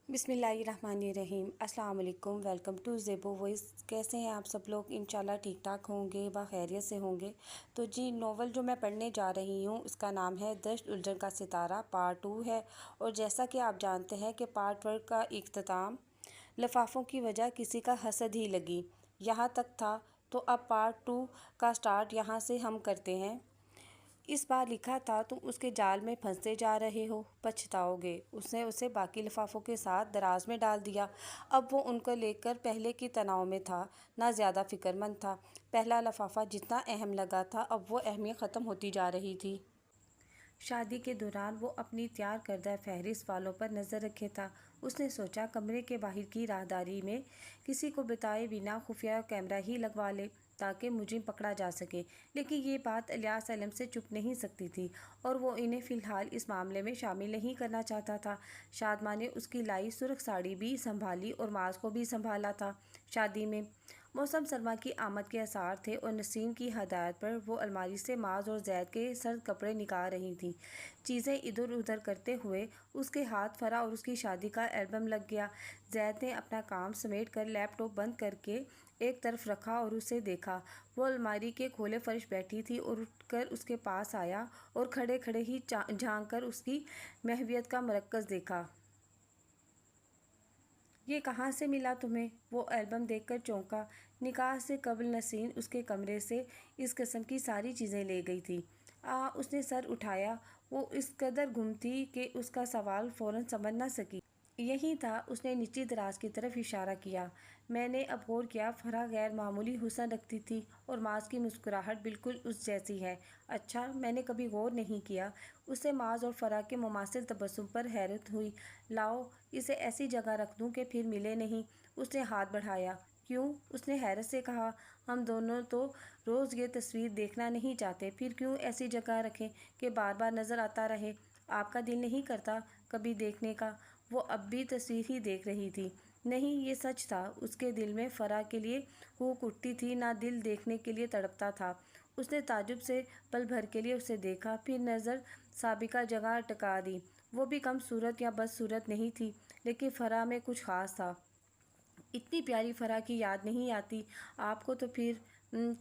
بسم اللہ الرحمن الرحیم۔ السلام علیکم، ویلکم ٹو زیبو وائس۔ کیسے ہیں آپ سب لوگ؟ انشاءاللہ ٹھیک ٹھاک ہوں گے، بخیریت سے ہوں گے۔ تو جی، ناول جو میں پڑھنے جا رہی ہوں اس کا نام ہے دشت الجھن کا ستارہ، پارٹ 2 ہے۔ اور جیسا کہ آپ جانتے ہیں کہ پارٹ 1 کا اختتام لفافوں کی وجہ کسی کا حسد ہی لگی یہاں تک تھا، تو اب پارٹ 2 کا سٹارٹ یہاں سے ہم کرتے ہیں۔ اس بار لکھا تھا، تم اس کے جال میں پھنستے جا رہے ہو، پچھتاؤ گے۔ اس نے اسے باقی لفافوں کے ساتھ دراز میں ڈال دیا۔ اب وہ ان کو لے کر پہلے کی تناؤ میں تھا، نہ زیادہ فکر مند تھا۔ پہلا لفافہ جتنا اہم لگا تھا، اب وہ اہمیت ختم ہوتی جا رہی تھی۔ شادی کے دوران وہ اپنی تیار کردہ فہرست والوں پر نظر رکھے تھا۔ اس نے سوچا کمرے کے باہر کی راہداری میں کسی کو بتائے بنا خفیہ کیمرہ ہی لگوا لے تاکہ مجرم پکڑا جا سکے، لیکن یہ بات الیاس علم سے چھپ نہیں سکتی تھی اور وہ انہیں فی الحال اس معاملے میں شامل نہیں کرنا چاہتا تھا۔ شادماں نے اس کی لائی سرخ ساڑی بھی سنبھالی اور معاذ کو بھی سنبھالا تھا۔ شادی میں موسم سرما کی آمد کے آثار تھے اور نسرین کی ہدایت پر وہ الماری سے معاذ اور زید کے سرد کپڑے نکال رہی تھی۔ چیزیں ادھر ادھر کرتے ہوئے اس کے ہاتھ فرح اور اس کی شادی کا البم لگ گیا۔ زید نے اپنا کام سمیٹ کر لیپ ٹاپ بند کر کے ایک طرف رکھا اور اسے دیکھا۔ وہ الماری کے کھولے فرش بیٹھی تھی اور اٹھ کر اس کے پاس آیا اور کھڑے کھڑے ہی جھانک کر اس کی محویت کا مرکز دیکھا۔ یہ کہاں سے ملا تمہیں؟ وہ البم دیکھ کر چونکا۔ نکاح سے قبل نسرین اس کے کمرے سے اس قسم کی ساری چیزیں لے گئی تھی۔ اس نے سر اٹھایا۔ وہ اس قدر گم تھی کہ اس کا سوال فوراً سمجھ نہ سکی۔ یہی تھا۔ اس نے نچلی دراز کی طرف اشارہ کیا۔ میں نے اب غور کیا، فرح غیر معمولی حسن رکھتی تھی اور معاذ کی مسکراہٹ بالکل اس جیسی ہے۔ اچھا، میں نے کبھی غور نہیں کیا۔ اسے معاذ اور فرح کے مماثل تبسم پر حیرت ہوئی۔ لاؤ اسے ایسی جگہ رکھ دوں کہ پھر ملے نہیں۔ اس نے ہاتھ بڑھایا۔ کیوں؟ اس نے حیرت سے کہا۔ ہم دونوں تو روز یہ تصویر دیکھنا نہیں چاہتے، پھر کیوں ایسی جگہ رکھیں کہ بار بار نظر آتا رہے؟ آپ کا دل نہیں کرتا کبھی دیکھنے کا؟ وہ اب بھی تصویر ہی دیکھ رہی تھی۔ نہیں، یہ سچ تھا، اس کے دل میں فرح کے لیے ہوک اٹھتی تھی، نہ دل دیکھنے کے لیے تڑپتا تھا۔ اس نے تعجب سے پل بھر کے لیے اسے دیکھا، پھر نظر سابقہ جگہ ٹکا دی۔ وہ بھی کم صورت یا بد صورت نہیں تھی، لیکن فرح میں کچھ خاص تھا۔ اتنی پیاری فرح کی یاد نہیں آتی آپ کو؟ تو پھر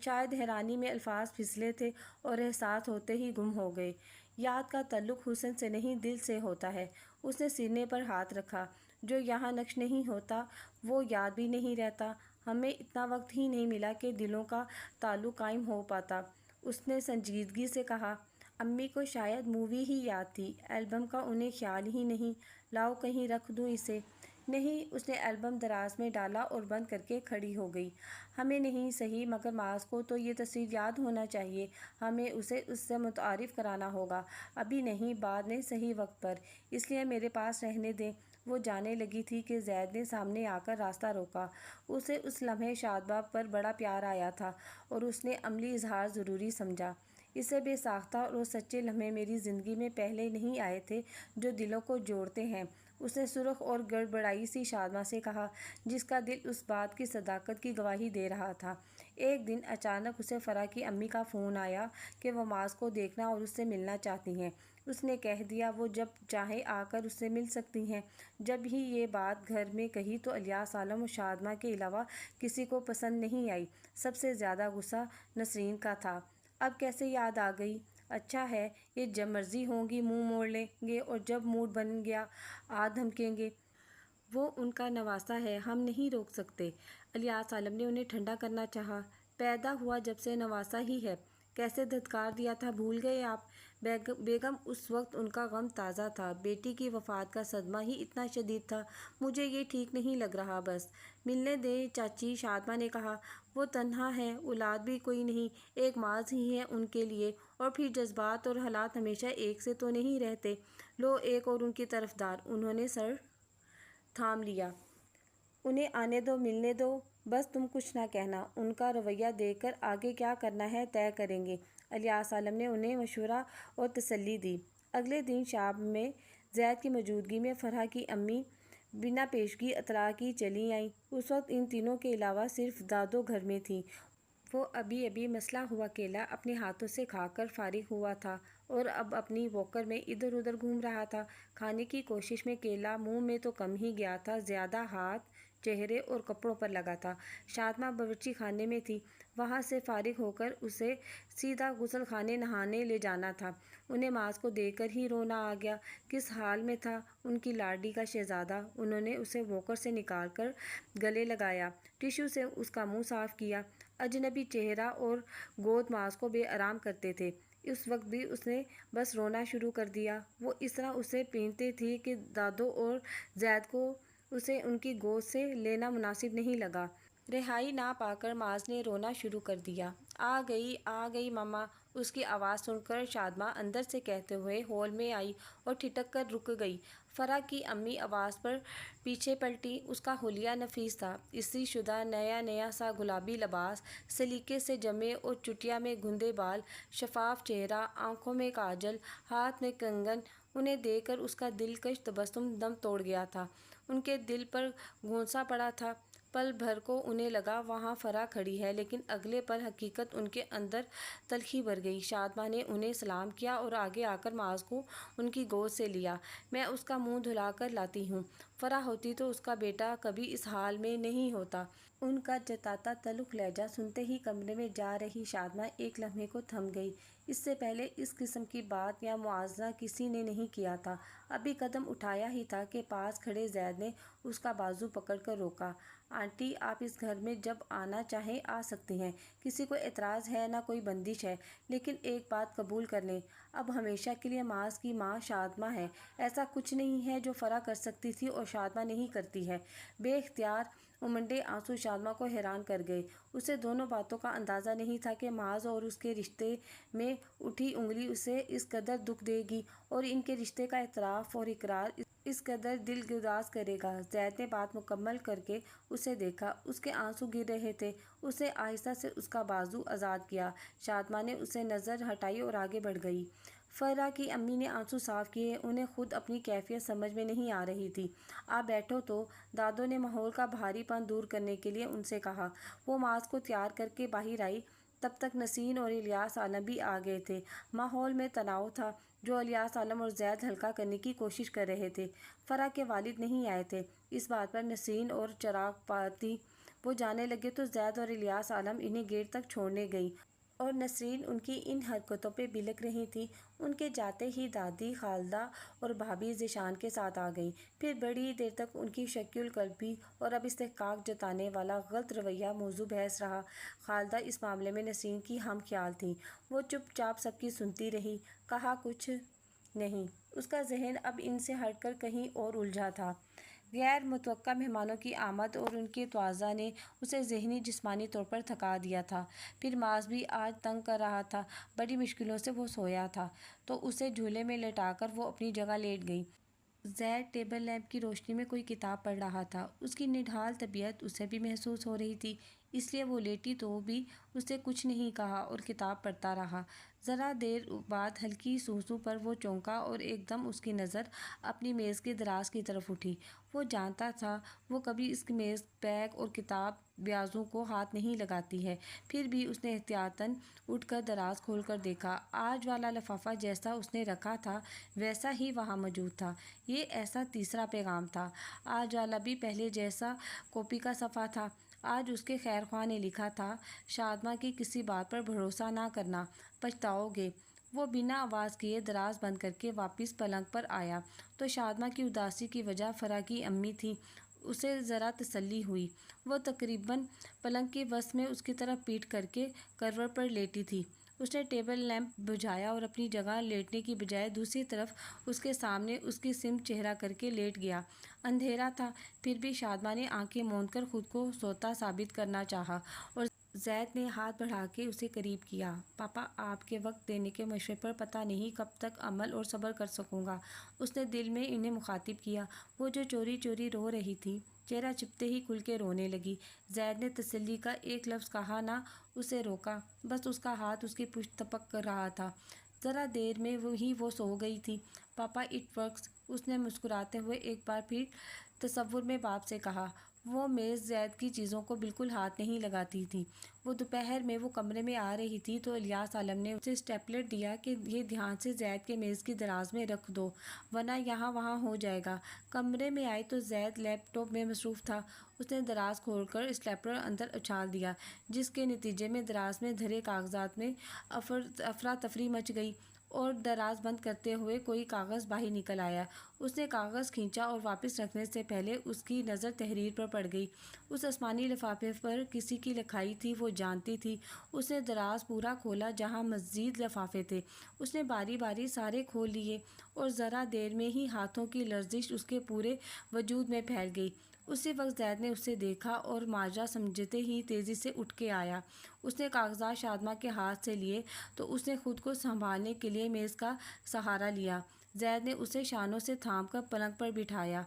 شاید حیرانی میں الفاظ پھسلے تھے اور احساس ہوتے ہی گم ہو گئے۔ یاد کا تعلق حسن سے نہیں، دل سے ہوتا ہے۔ اس نے سینے پر ہاتھ رکھا۔ جو یہاں نقش نہیں ہوتا وہ یاد بھی نہیں رہتا۔ ہمیں اتنا وقت ہی نہیں ملا کہ دلوں کا تعلق قائم ہو پاتا۔ اس نے سنجیدگی سے کہا۔ امی کو شاید مووی ہی یاد تھی، البم کا انہیں خیال ہی نہیں۔ لاؤ کہیں رکھ دوں اسے؟ نہیں۔ اس نے البم دراز میں ڈالا اور بند کر کے کھڑی ہو گئی۔ ہمیں نہیں صحیح، مگر معاذ کو تو یہ تصویر یاد ہونا چاہیے۔ ہمیں اسے اس سے متعارف کرانا ہوگا۔ ابھی نہیں، بعد میں صحیح وقت پر۔ اس لیے میرے پاس رہنے دیں۔ وہ جانے لگی تھی کہ زید نے سامنے آ کر راستہ روکا۔ اسے اس لمحے شادبہ پر بڑا پیار آیا تھا اور اس نے عملی اظہار ضروری سمجھا۔ اسے بے ساختہ اور سچے لمحے میری زندگی میں پہلے نہیں آئے تھے جو دلوں کو جوڑتے ہیں، اس نے سرخ اور گڑبڑائی سی شادماں سے کہا، جس کا دل اس بات کی صداقت کی گواہی دے رہا تھا۔ ایک دن اچانک اسے فرح کی امی کا فون آیا کہ وہ معاذ کو دیکھنا اور اس سے ملنا چاہتی ہیں۔ اس نے کہہ دیا وہ جب چاہیں آ کر اس سے مل سکتی ہیں۔ جب ہی یہ بات گھر میں کہی تو الیاس عالم اور شادماں کے علاوہ کسی کو پسند نہیں آئی۔ سب سے زیادہ غصہ نسرین کا تھا۔ اب کیسے یاد آ گئی؟ اچھا ہے، یہ جب مرضی ہوں گی منہ موڑ لیں گے اور جب موڈ بن گیا آ دھمکیں گے۔ وہ ان کا نواسہ ہے، ہم نہیں روک سکتے۔ الیاس عالم نے انہیں ٹھنڈا کرنا چاہا۔ پیدا ہوا جب سے نواسہ ہی ہے۔ کیسے دھتکار دیا تھا بھول گئے آپ؟ بیگم اس وقت ان کا غم تازہ تھا، بیٹی کی وفات کا صدمہ ہی اتنا شدید تھا۔ مجھے یہ ٹھیک نہیں لگ رہا، بس ملنے دیں چاچی، شادماں نے کہا۔ وہ تنہا ہیں، اولاد بھی کوئی نہیں، ایک معاذ ہی ہے ان کے لیے، اور پھر جذبات اور حالات ہمیشہ ایک سے تو نہیں رہتے۔ لو ایک اور ان کی طرفدار۔ انہوں نے سر تھام لیا۔ انہیں آنے دو، ملنے دو، بس تم کچھ نہ کہنا۔ ان کا رویہ دیکھ کر آگے کیا کرنا ہے طے کریں گے۔ الیاس عالم نے انہیں مشورہ اور تسلی دی۔ اگلے دن شام میں زید کی موجودگی میں فرح کی امی بنا پیشگی اطلاع کی چلی آئیں۔ اس وقت ان تینوں کے علاوہ صرف دادو گھر میں تھیں۔ وہ ابھی ابھی مسلہ ہوا کیلا اپنے ہاتھوں سے کھا کر فارغ ہوا تھا اور اب اپنی ووکر میں ادھر ادھر گھوم رہا تھا۔ کھانے کی کوشش میں کیلا منہ میں تو کم ہی گیا تھا، زیادہ ہاتھ، چہرے اور کپڑوں پر لگا تھا۔ شادماں باورچی خانے میں تھی، وہاں سے فارغ ہو کر اسے سیدھا غسل خانے نہانے لے جانا تھا۔ انہیں معاذ کو دیکھ کر ہی رونا آ گیا۔ کس حال میں تھا ان کی لاڈلی کا شہزادہ! انہوں نے اسے ووکر سے نکال کر گلے لگایا، ٹشو سے اس کا منہ صاف کیا۔ اجنبی چہرہ اور گود معاذ کو بے آرام کرتے تھے۔ اس وقت بھی اس نے بس رونا شروع کر دیا۔ وہ اس طرح اسے پیٹتی تھی کہ دادو اور زید کو اسے ان کی گود سے لینا مناسب نہیں لگا۔ رہائی نہ پا کر معاذ نے رونا شروع کر دیا۔ آ گئی ماما! اس کی آواز سن کر شادماں اندر سے کہتے ہوئے ہال میں آئی اور ٹھٹک کر رک گئی۔ فرح کی امی آواز پر پیچھے پلٹی۔ اس کا حلیہ نفیس تھا، استری شدہ نیا سا گلابی لباس، سلیقے سے جمے اور چٹیا میں گھندے بال، شفاف چہرہ، آنکھوں میں کاجل، ہاتھ میں کنگن۔ انہیں دیکھ کر اس کا دلکش تبسم دم توڑ گیا تھا، ان کے دل پر گھونسا پڑا تھا۔ پل بھر کو انہیں لگا وہاں فرح کھڑی ہے، لیکن اگلے پل حقیقت ان کے اندر تلخی بھر گئی۔ شادماں نے انہیں سلام کیا اور آگے آ کر معاذ کو ان کی گود سے لیا۔ میں اس کا منہ دھلا کر لاتی ہوں۔ فرح ہوتی تو اس کا بیٹا کبھی اس حال میں نہیں ہوتا۔ ان کا جتاتا تلخ لہجہ سنتے ہی کمرے میں جا رہی شادماں ایک لمحے کو تھم گئی۔ اس سے پہلے اس قسم کی بات یا موازنہ کسی نے نہیں کیا تھا۔ ابھی قدم اٹھایا ہی تھا کہ پاس کھڑے زید نے اس کا بازو پکڑ کر روکا۔ آنٹی، آپ اس گھر میں جب آنا چاہیں آ سکتی ہیں، کسی کو اعتراض ہے، نہ کوئی بندش ہے، لیکن ایک بات قبول کر لیں، اب ہمیشہ کے لیے معاذ کی ماں شادماں ہے۔ ایسا کچھ نہیں ہے جو فرح کر سکتی تھی اور شادماں نہیں کرتی ہے۔ بے اختیار امنڈے آنسو شادماں کو حیران کر گئے۔ اسے دونوں باتوں کا اندازہ نہیں تھا کہ معاذ اور اس کے رشتے میں اٹھی انگلی اسے اس قدر دکھ دے گی اور ان کے رشتے کا اعتراف اور اقرار اس قدر دل گداز کرے گا۔ زید نے بات مکمل کر کے اسے دیکھا، اس کے آنسو گر رہے تھے۔ اسے آہستہ سے اس کا بازو آزاد کیا۔ شادماں نے اسے نظر ہٹائی اور آگے بڑھ گئی۔ فرح کی امی نے آنسو صاف کیے۔ انہیں خود اپنی کیفیت سمجھ میں نہیں آ رہی تھی۔ آپ بیٹھو تو، دادو نے ماحول کا بھاری پن دور کرنے کے لیے ان سے کہا۔ وہ معاذ کو تیار کر کے باہر آئی۔ تب تک نسرین اور الیاس عالم بھی آ گئے تھے۔ ماحول میں تناؤ تھا جو الیاس عالم اور زید ہلکا کرنے کی کوشش کر رہے تھے۔ فرح کے والد نہیں آئے تھے، اس بات پر نسرین اور چراغ پاتی۔ وہ جانے لگے تو زید اور الیاس عالم انہیں گیٹ تک چھوڑنے گئیں اور نسرین ان کی ان حرکتوں پہ بلک رہی تھیں۔ ان کے جاتے ہی دادی، خالدہ اور بھابھی ذیشان کے ساتھ آ گئیں۔ پھر بڑی دیر تک ان کی شکی القلبی اور اب استحقاق جتانے والا غلط رویہ موضوع بحث رہا۔ خالدہ اس معاملے میں نسرین کی ہم خیال تھیں۔ وہ چپ چاپ سب کی سنتی رہی، کہا کچھ نہیں۔ اس کا ذہن اب ان سے ہٹ کر کہیں اور الجھا تھا۔ غیر متوقع مہمانوں کی آمد اور ان کے تواضع نے اسے ذہنی جسمانی طور پر تھکا دیا تھا۔ پھر معاذ بھی آج تنگ کر رہا تھا۔ بڑی مشکلوں سے وہ سویا تھا تو اسے جھولے میں لٹا کر وہ اپنی جگہ لیٹ گئی۔ زید ٹیبل لیمپ کی روشنی میں کوئی کتاب پڑھ رہا تھا۔ اس کی نڈھال طبیعت اسے بھی محسوس ہو رہی تھی، اس لیے وہ لیٹی تو بھی اسے کچھ نہیں کہا اور کتاب پڑھتا رہا۔ ذرا دیر بعد ہلکی سوسو پر وہ چونکا اور ایک دم اس کی نظر اپنی میز کے دراز کی طرف اٹھی۔ وہ جانتا تھا وہ کبھی اس میز بیگ اور کتاب بیازوں کو ہاتھ نہیں لگاتی ہے، پھر بھی اس نے احتیاطاً اٹھ کر دراز کھول کر دیکھا۔ آج والا لفافہ جیسا اس نے رکھا تھا ویسا ہی وہاں موجود تھا۔ یہ ایسا تیسرا پیغام تھا۔ آج والا بھی پہلے جیسا کاپی کا صفحہ تھا۔ آج اس کے خیر خواہ نے لکھا تھا، شادماں کی کسی بات پر بھروسہ نہ کرنا، پچھتاؤ گے۔ وہ بنا آواز کیے دراز بند کر کے واپس پلنگ پر آیا تو شادماں کی اداسی کی وجہ فرح کی امی تھی۔ اسے ذرا تسلی ہوئی۔ وہ تقریباً پلنگ کے وسط میں اس کی طرف پیٹھ کر کے کروٹ پر لیٹی تھی۔ اس نے ٹیبل لیمپ بجھایا اور اپنی جگہ لیٹنے کی بجائے دوسری طرف اس کے سامنے اس کی سمت چہرہ کر کے لیٹ گیا۔ اندھیرا تھا، پھر بھی شادماں نے آنکھیں موند کر خود کو سوتا ثابت کرنا چاہا اور زید نے ہاتھ بڑھا کے اسے قریب کیا۔ پاپا، آپ کے وقت دینے کے مشورے پر پتہ نہیں کب تک عمل اور صبر کر سکوں گا، اس نے دل میں انہیں مخاطب کیا۔ وہ جو چوری چوری رو رہی تھی، چہرہ چپتے ہی کھل کے رونے لگی۔ زید نے تسلی کا ایک لفظ کہا نہ اسے روکا، بس اس کا ہاتھ اس کی پشت تپک کر رہا تھا۔ ذرا دیر میں وہ سو گئی تھی۔ پاپا، اٹ ورکس، اس نے مسکراتے ہوئے ایک بار پھر تصور میں باپ سے کہا۔ وہ میز زید کی چیزوں کو بالکل ہاتھ نہیں لگاتی تھی۔ وہ دوپہر میں وہ کمرے میں آ رہی تھی تو الیاس عالم نے اسے اسٹیپلر دیا کہ یہ دھیان سے زید کے میز کی دراز میں رکھ دو ورنہ یہاں وہاں ہو جائے گا۔ کمرے میں آئی تو زید لیپ ٹاپ میں مصروف تھا۔ اس نے دراز کھول کر اسٹیپلر اندر اچھال دیا، جس کے نتیجے میں دراز میں دھرے کاغذات میں افراتفری مچ گئی اور دراز بند کرتے ہوئے کوئی کاغذ باہر نکل آیا۔ اس نے کاغذ کھینچا اور واپس رکھنے سے پہلے اس کی نظر تحریر پر پڑ گئی۔ اس آسمانی لفافے پر کسی کی لکھائی تھی، وہ جانتی تھی۔ اس نے دراز پورا کھولا جہاں مزید لفافے تھے۔ اس نے باری باری سارے کھول لیے اور ذرا دیر میں ہی ہاتھوں کی لرزش اس کے پورے وجود میں پھیل گئی۔ اسی وقت زید نے اسے دیکھا اور ماجرا سمجھتے ہی تیزی سے اٹھ کے آیا۔ اس نے کاغذات شادمہ کے ہاتھ سے لیے تو اس نے خود کو سنبھالنے کے لیے میز کا سہارا لیا۔ زید نے اسے شانوں سے تھام کر پلنگ پر بٹھایا۔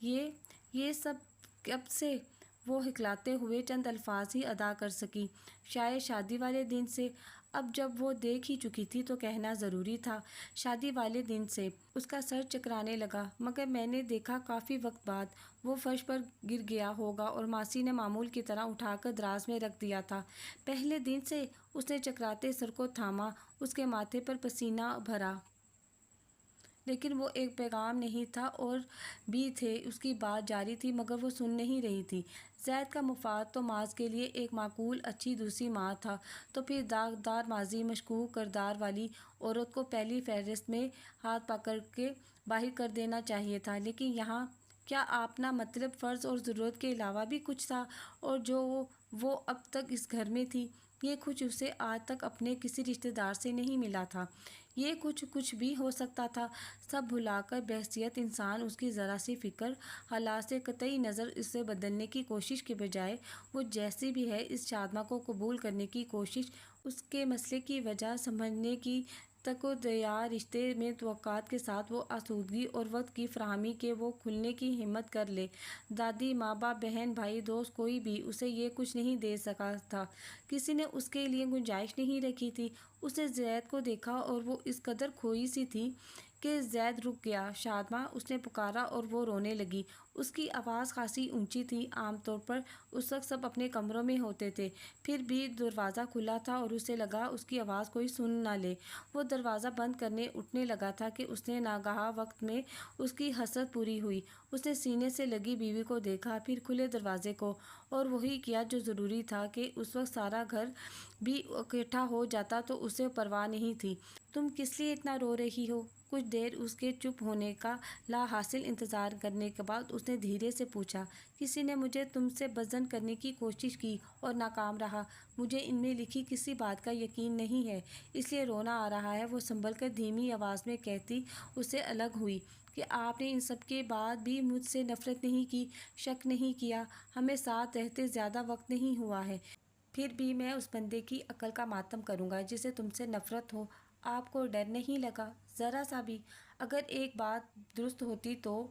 یہ سب کب سے؟ وہ ہکلاتے ہوئے چند الفاظ ہی ادا کر سکی۔ شاید شادی والے دن سے۔ اب جب وہ دیکھ ہی چکی تھی تو کہنا ضروری تھا، شادی والے دن سے۔ اس کا سر چکرانے لگا۔ مگر میں نے دیکھا کافی وقت بعد وہ فرش پر گر گیا ہوگا اور ماسی نے معمول کی طرح اٹھا کر دراز میں رکھ دیا تھا۔ پہلے دن سے؟ اس نے چکراتے سر کو تھاما۔ اس کے ماتھے پر پسینہ بھرا۔ لیکن وہ ایک پیغام نہیں تھا اور بھی تھے۔ اس کی بات جاری تھی مگر وہ سن نہیں رہی تھی۔ زید کا مفاد تو معاذ کے لیے ایک معقول اچھی دوسری ماں تھا، تو پھر داغدار ماضی، مشکوک کردار والی عورت کو پہلی فہرست میں ہاتھ پکڑ کے باہر کر دینا چاہیے تھا۔ لیکن یہاں کیا اپنا مطلب، فرض اور ضرورت کے علاوہ بھی کچھ تھا، اور جو وہ اب تک اس گھر میں تھی، یہ کچھ اسے آج تک اپنے کسی رشتہ دار سے نہیں ملا تھا۔ یہ کچھ بھی ہو سکتا تھا۔ سب بھلا کر بحیثیت انسان اس کی ذرا سی فکر، حالات سے قطعی نظر اسے بدلنے کی کوشش کے بجائے وہ جیسی بھی ہے اس شادمہ کو قبول کرنے کی کوشش، اس کے مسئلے کی وجہ سمجھنے کی تک و دیار، رشتے میں توقعات کے ساتھ وہ آسودگی اور وقت کی فراہمی کہ وہ کھلنے کی ہمت کر لے۔ دادی، ماں باپ، بہن بھائی، دوست، کوئی بھی اسے یہ کچھ نہیں دے سکا تھا۔ کسی نے اس کے لیے گنجائش نہیں رکھی تھی۔ اس نے زید کو دیکھا اور وہ اس قدر کھوئی سی تھی کہ زید رک گیا۔ شادمہ، اس نے پکارا اور وہ رونے لگی۔ اس کی آواز خاصی اونچی تھی۔ عام طور پر اس وقت سب اپنے کمروں میں ہوتے تھے، پھر بھی دروازہ کھلا تھا اور اسے لگا اس کی آواز کوئی سن نہ لے۔ وہ دروازہ بند کرنے اٹھنے لگا تھا کہ اس نے ناگہاں وقت میں اس کی حسرت پوری ہوئی۔ اس نے سینے سے لگی بیوی کو دیکھا، پھر کھلے دروازے کو، اور وہی کیا جو ضروری تھا کہ اس وقت سارا گھر بھی اکٹھا ہو جاتا تو اسے پرواہ نہیں تھی۔ تم کس لیے اتنا رو رہی ہو؟ کچھ دیر اس کے چپ ہونے کا لا حاصل انتظار کرنے کے بعد اس نے دھیرے سے پوچھا، کسی نے مجھے تم سے بدظن کرنے کی کوشش کی اور ناکام رہا۔ مجھے ان میں لکھی کسی بات کا یقین نہیں ہے، اس لیے رونا آ رہا ہے۔ وہ سنبھل کر دھیمی آواز میں کہتی اس سے الگ ہوئی کہ آپ نے ان سب کے بعد بھی مجھ سے نفرت نہیں کی، شک نہیں کیا۔ ہمیں ساتھ رہتے زیادہ وقت نہیں ہوا ہے، پھر بھی میں اس بندے کی عقل کا ماتم کروں گا جسے تم سے نفرت ہو۔ آپ کو ڈر نہیں لگا ذرا سا بھی؟ اگر ایک بات درست ہوتی تو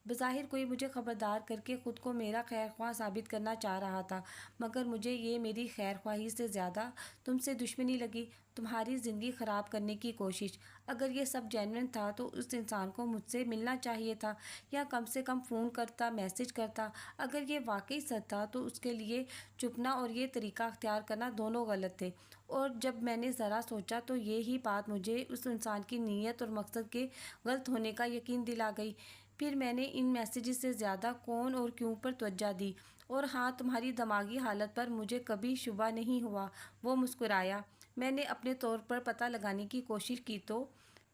بظاہر کوئی مجھے خبردار کر کے خود کو میرا خیر خواہ ثابت کرنا چاہ رہا تھا، مگر مجھے یہ میری خیر خواہی سے زیادہ تم سے دشمنی لگی، تمہاری زندگی خراب کرنے کی کوشش۔ اگر یہ سب جینوئن تھا تو اس انسان کو مجھ سے ملنا چاہیے تھا، یا کم سے کم فون کرتا، میسج کرتا۔ اگر یہ واقعی سچ تھا تو اس کے لیے چھپنا اور یہ طریقہ اختیار کرنا دونوں غلط تھے، اور جب میں نے ذرا سوچا تو یہی بات مجھے اس انسان کی نیت اور مقصد کے غلط ہونے کا یقین دلا گئی۔ پھر میں نے ان میسیجز سے زیادہ کون اور کیوں پر توجہ دی، اور ہاں، تمہاری دماغی حالت پر مجھے کبھی شبہ نہیں ہوا۔ وہ مسکرایا۔ میں نے اپنے طور پر پتہ لگانے کی کوشش کی تو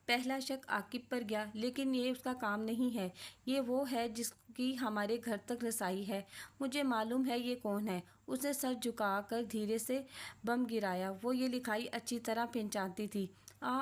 پہلا شک عاقب پر گیا، لیکن یہ اس کا کام نہیں ہے۔ یہ وہ ہے جس کی ہمارے گھر تک رسائی ہے۔ مجھے معلوم ہے یہ کون ہے۔ اس نے سر جھکا کر دھیرے سے بم گرایا۔ وہ یہ لکھائی اچھی طرح پہچانتی تھی۔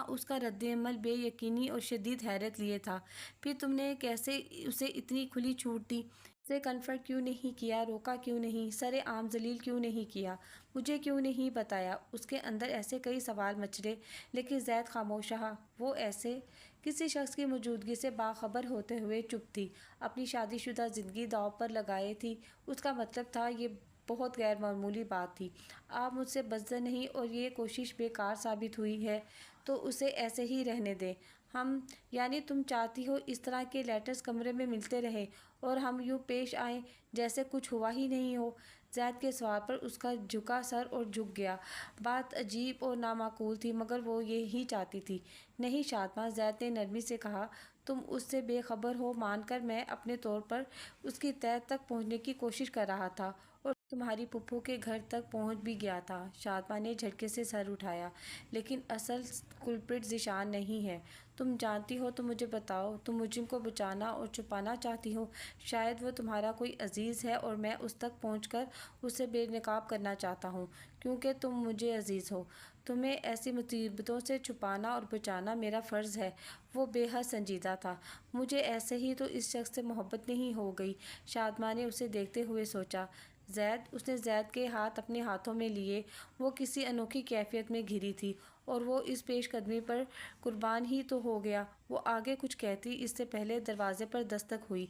اس کا رد عمل بے یقینی اور شدید حیرت لیے تھا۔ پھر تم نے کیسے اسے اتنی کھلی چھوٹ دی؟ اسے کنفرٹ کیوں نہیں کیا؟ روکا کیوں نہیں؟ سر عام ذلیل کیوں نہیں کیا؟ مجھے کیوں نہیں بتایا؟ اس کے اندر ایسے کئی سوال مچرے، لیکن زید خاموش رہا۔ وہ ایسے کسی شخص کی موجودگی سے باخبر ہوتے ہوئے چپ تھی، اپنی شادی شدہ زندگی داؤ پر لگائے تھی۔ اس کا مطلب تھا یہ بہت غیر معمولی بات تھی۔ آپ مجھ سے بدظن نہیں اور یہ کوشش بیکار ثابت ہوئی ہے تو اسے ایسے ہی رہنے دیں۔ ہم یعنی تم چاہتی ہو اس طرح کے لیٹرز کمرے میں ملتے رہیں اور ہم یوں پیش آئیں جیسے کچھ ہوا ہی نہیں ہو؟ زید کے سوال پر اس کا جھکا سر اور جھک گیا۔ بات عجیب اور نامعقول تھی مگر وہ یہی چاہتی تھی۔ نہیں شادماں، زید نے نرمی سے کہا، تم اس سے بے خبر ہو مان کر میں اپنے طور پر اس کی تہہ تک پہنچنے کی کوشش کر رہا تھا اور تمہاری پھپھو کے گھر تک پہنچ بھی گیا تھا۔ شادماں نے جھٹکے سے سر اٹھایا۔ لیکن اصل کلپرٹ ذیشان نہیں ہے۔ تم جانتی ہو تو مجھے بتاؤ، تم مجرم کو بچانا اور چھپانا چاہتی ہو۔ شاید وہ تمہارا کوئی عزیز ہے اور میں اس تک پہنچ کر اسے بے نقاب کرنا چاہتا ہوں کیونکہ تم مجھے عزیز ہو۔ تمہیں ایسی مصیبتوں سے چھپانا اور بچانا میرا فرض ہے۔ وہ بے حد سنجیدہ تھا۔ مجھے ایسے ہی تو اس شخص سے محبت نہیں ہو گئی۔ شادماں نے اسے دیکھتے ہوئے سوچا۔ زید، اس نے زید کے ہاتھ اپنے ہاتھوں میں لیے۔ وہ کسی انوکھی کیفیت میں گھری تھی اور وہ اس پیش قدمی پر قربان ہی تو ہو گیا۔ وہ آگے کچھ کہتی اس سے پہلے دروازے پر دستک ہوئی۔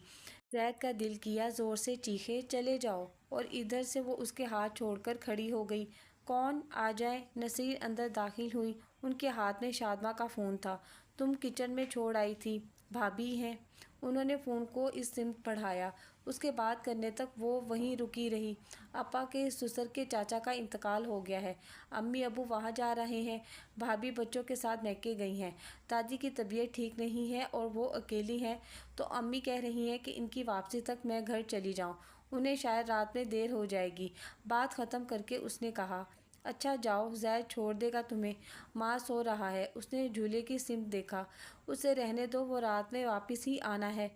زید کا دل کیا زور سے چیخے، چلے جاؤ، اور ادھر سے وہ اس کے ہاتھ چھوڑ کر کھڑی ہو گئی۔ کون؟ آ جائیں۔ نسرین اندر داخل ہوئی۔ ان کے ہاتھ میں شادماں کا فون تھا۔ تم کچن میں چھوڑ آئی تھی، بھابی ہیں۔ انہوں نے فون کو اس سمت بڑھایا۔ اس کے بات کرنے تک وہ وہیں رکی رہی۔ اپا کے سسر کے چاچا کا انتقال ہو گیا ہے۔ امی ابو وہاں جا رہے ہیں۔ بھابی بچوں کے ساتھ میکے گئی ہیں۔ دادی کی طبیعت ٹھیک نہیں ہے اور وہ اکیلی ہیں تو امی کہہ رہی ہیں کہ ان کی واپسی تک میں گھر چلی جاؤں۔ انہیں شاید رات میں دیر ہو جائے گی۔ بات ختم کر کے اس نے کہا، اچھا جاؤ، زید چھوڑ دے گا تمہیں۔ ماں سو رہا ہے۔ اس نے جھولے کی سمت دیکھا۔ اسے رہنے دو، وہ رات میں واپس ہی آنا ہے۔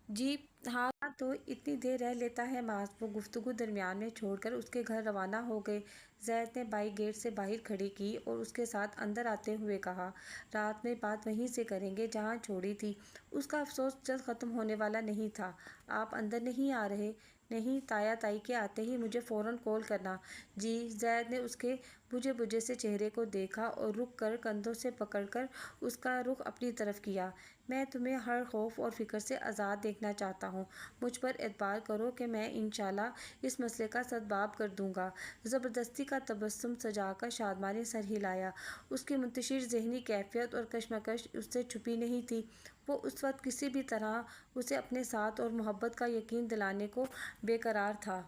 جی ہاں تو اتنی دیر رہ لیتا ہے ماں۔ وہ گفتگو درمیان میں چھوڑ کر اس کے گھر روانہ ہو گئے۔ زید نے بائی گیٹ سے باہر کھڑی کی اور اس کے ساتھ اندر آتے ہوئے کہا، رات میں بات وہیں سے کریں گے جہاں چھوڑی تھی۔ اس کا افسوس جلد ختم ہونے والا نہیں تھا۔ آپ اندر نہیں آ رہے؟ نہیں، تایا تائی کے آتے ہی مجھے فوراً کال کرنا۔ جی۔ زید نے اس کے بجھے بجھے سے چہرے کو دیکھا اور رک کر کندھوں سے پکڑ کر اس کا رخ اپنی طرف کیا۔ میں تمہیں ہر خوف اور فکر سے آزاد دیکھنا چاہتا ہوں۔ مجھ پر اعتبار کرو کہ میں انشاءاللہ اس مسئلے کا سدباب کر دوں گا۔ زبردستی کا تبسم سجا کر شادماں نے سر ہلایا۔ اس کی منتشر ذہنی کیفیت اور کشمکش اس سے چھپی نہیں تھی۔ وہ اس وقت کسی بھی طرح اسے اپنے ساتھ اور محبت کا یقین دلانے کو بے قرار تھا۔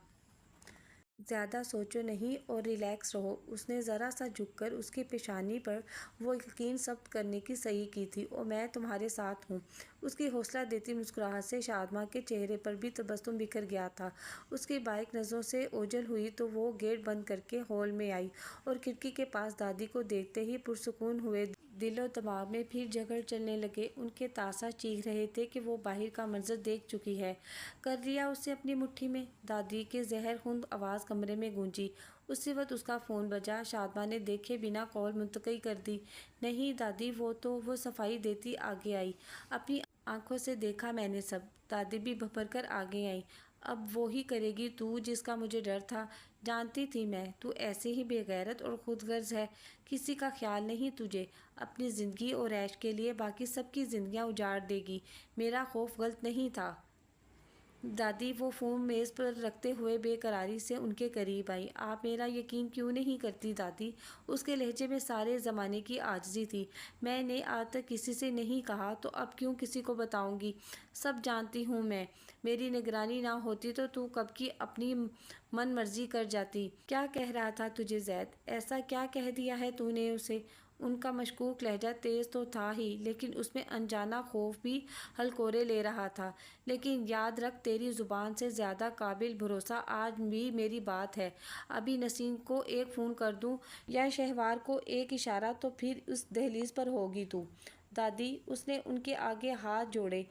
زیادہ سوچو نہیں اور ریلیکس رہو۔ اس نے ذرا سا جھک کر اس کی پیشانی پر وہ یقین ثبت کرنے کی صحیح کی تھی، اور میں تمہارے ساتھ ہوں۔ اس کی حوصلہ دیتی مسکراہٹ سے شادماں کے چہرے پر بھی تبسم بکھر گیا تھا۔ اس کی بائک نظروں سے اوجھل ہوئی تو وہ گیٹ بند کر کے ہال میں آئی اور کھڑکی کے پاس دادی کو دیکھتے ہی پرسکون ہوئے۔ دل و دماغ میں پھر جھگڑ چلنے لگے۔ ان کے تاسا چیخ رہے تھے کہ وہ باہر کا منظر دیکھ چکی ہے۔ کر لیا اسے اپنی مٹھی میں؟ دادی کی زہر خند آواز کمرے میں گونجی۔ اسی وقت اس کا فون بجا۔ شادماں نے دیکھے بنا کال منتقل کر دی۔ نہیں دادی، وہ صفائی دیتی آگے آئی۔ اپنی آنکھوں سے دیکھا میں نے سب۔ دادی بھی بھپر کر آگے آئیں۔ اب وہی کرے گی تو جس کا مجھے ڈر تھا۔ جانتی تھی میں، تو ایسے ہی بے غیرت اور خود غرض ہے۔ کسی کا خیال نہیں تجھے۔ اپنی زندگی اور عیش کے لیے باقی سب کی زندگیاں اجاڑ دے گی۔ میرا خوف غلط نہیں تھا۔ دادی وہ فون میز پر رکھتے ہوئے بے قراری سے ان کے قریب آئی۔ آپ میرا یقین کیوں نہیں کرتی دادی؟ اس کے لہجے میں سارے زمانے کی عاجزی تھی۔ میں نے آج تک کسی سے نہیں کہا تو اب کیوں کسی کو بتاؤں گی؟ سب جانتی ہوں میں۔ میری نگرانی نہ ہوتی تو کب کی اپنی من مرضی کر جاتی۔ کیا کہہ رہا تھا تجھے زید؟ ایسا کیا کہہ دیا ہے تو نے اسے؟ ان کا مشکوک لہجہ تیز تو تھا ہی لیکن اس میں انجانا خوف بھی ہلکورے لے رہا تھا۔ لیکن یاد رکھ، تیری زبان سے زیادہ قابل بھروسہ آج بھی میری بات ہے۔ ابھی نسیم کو ایک فون کر دوں یا شہوار کو ایک اشارہ تو پھر اس دہلیز پر ہوگی تو۔ دادی، اس نے ان کے آگے ہاتھ جوڑے۔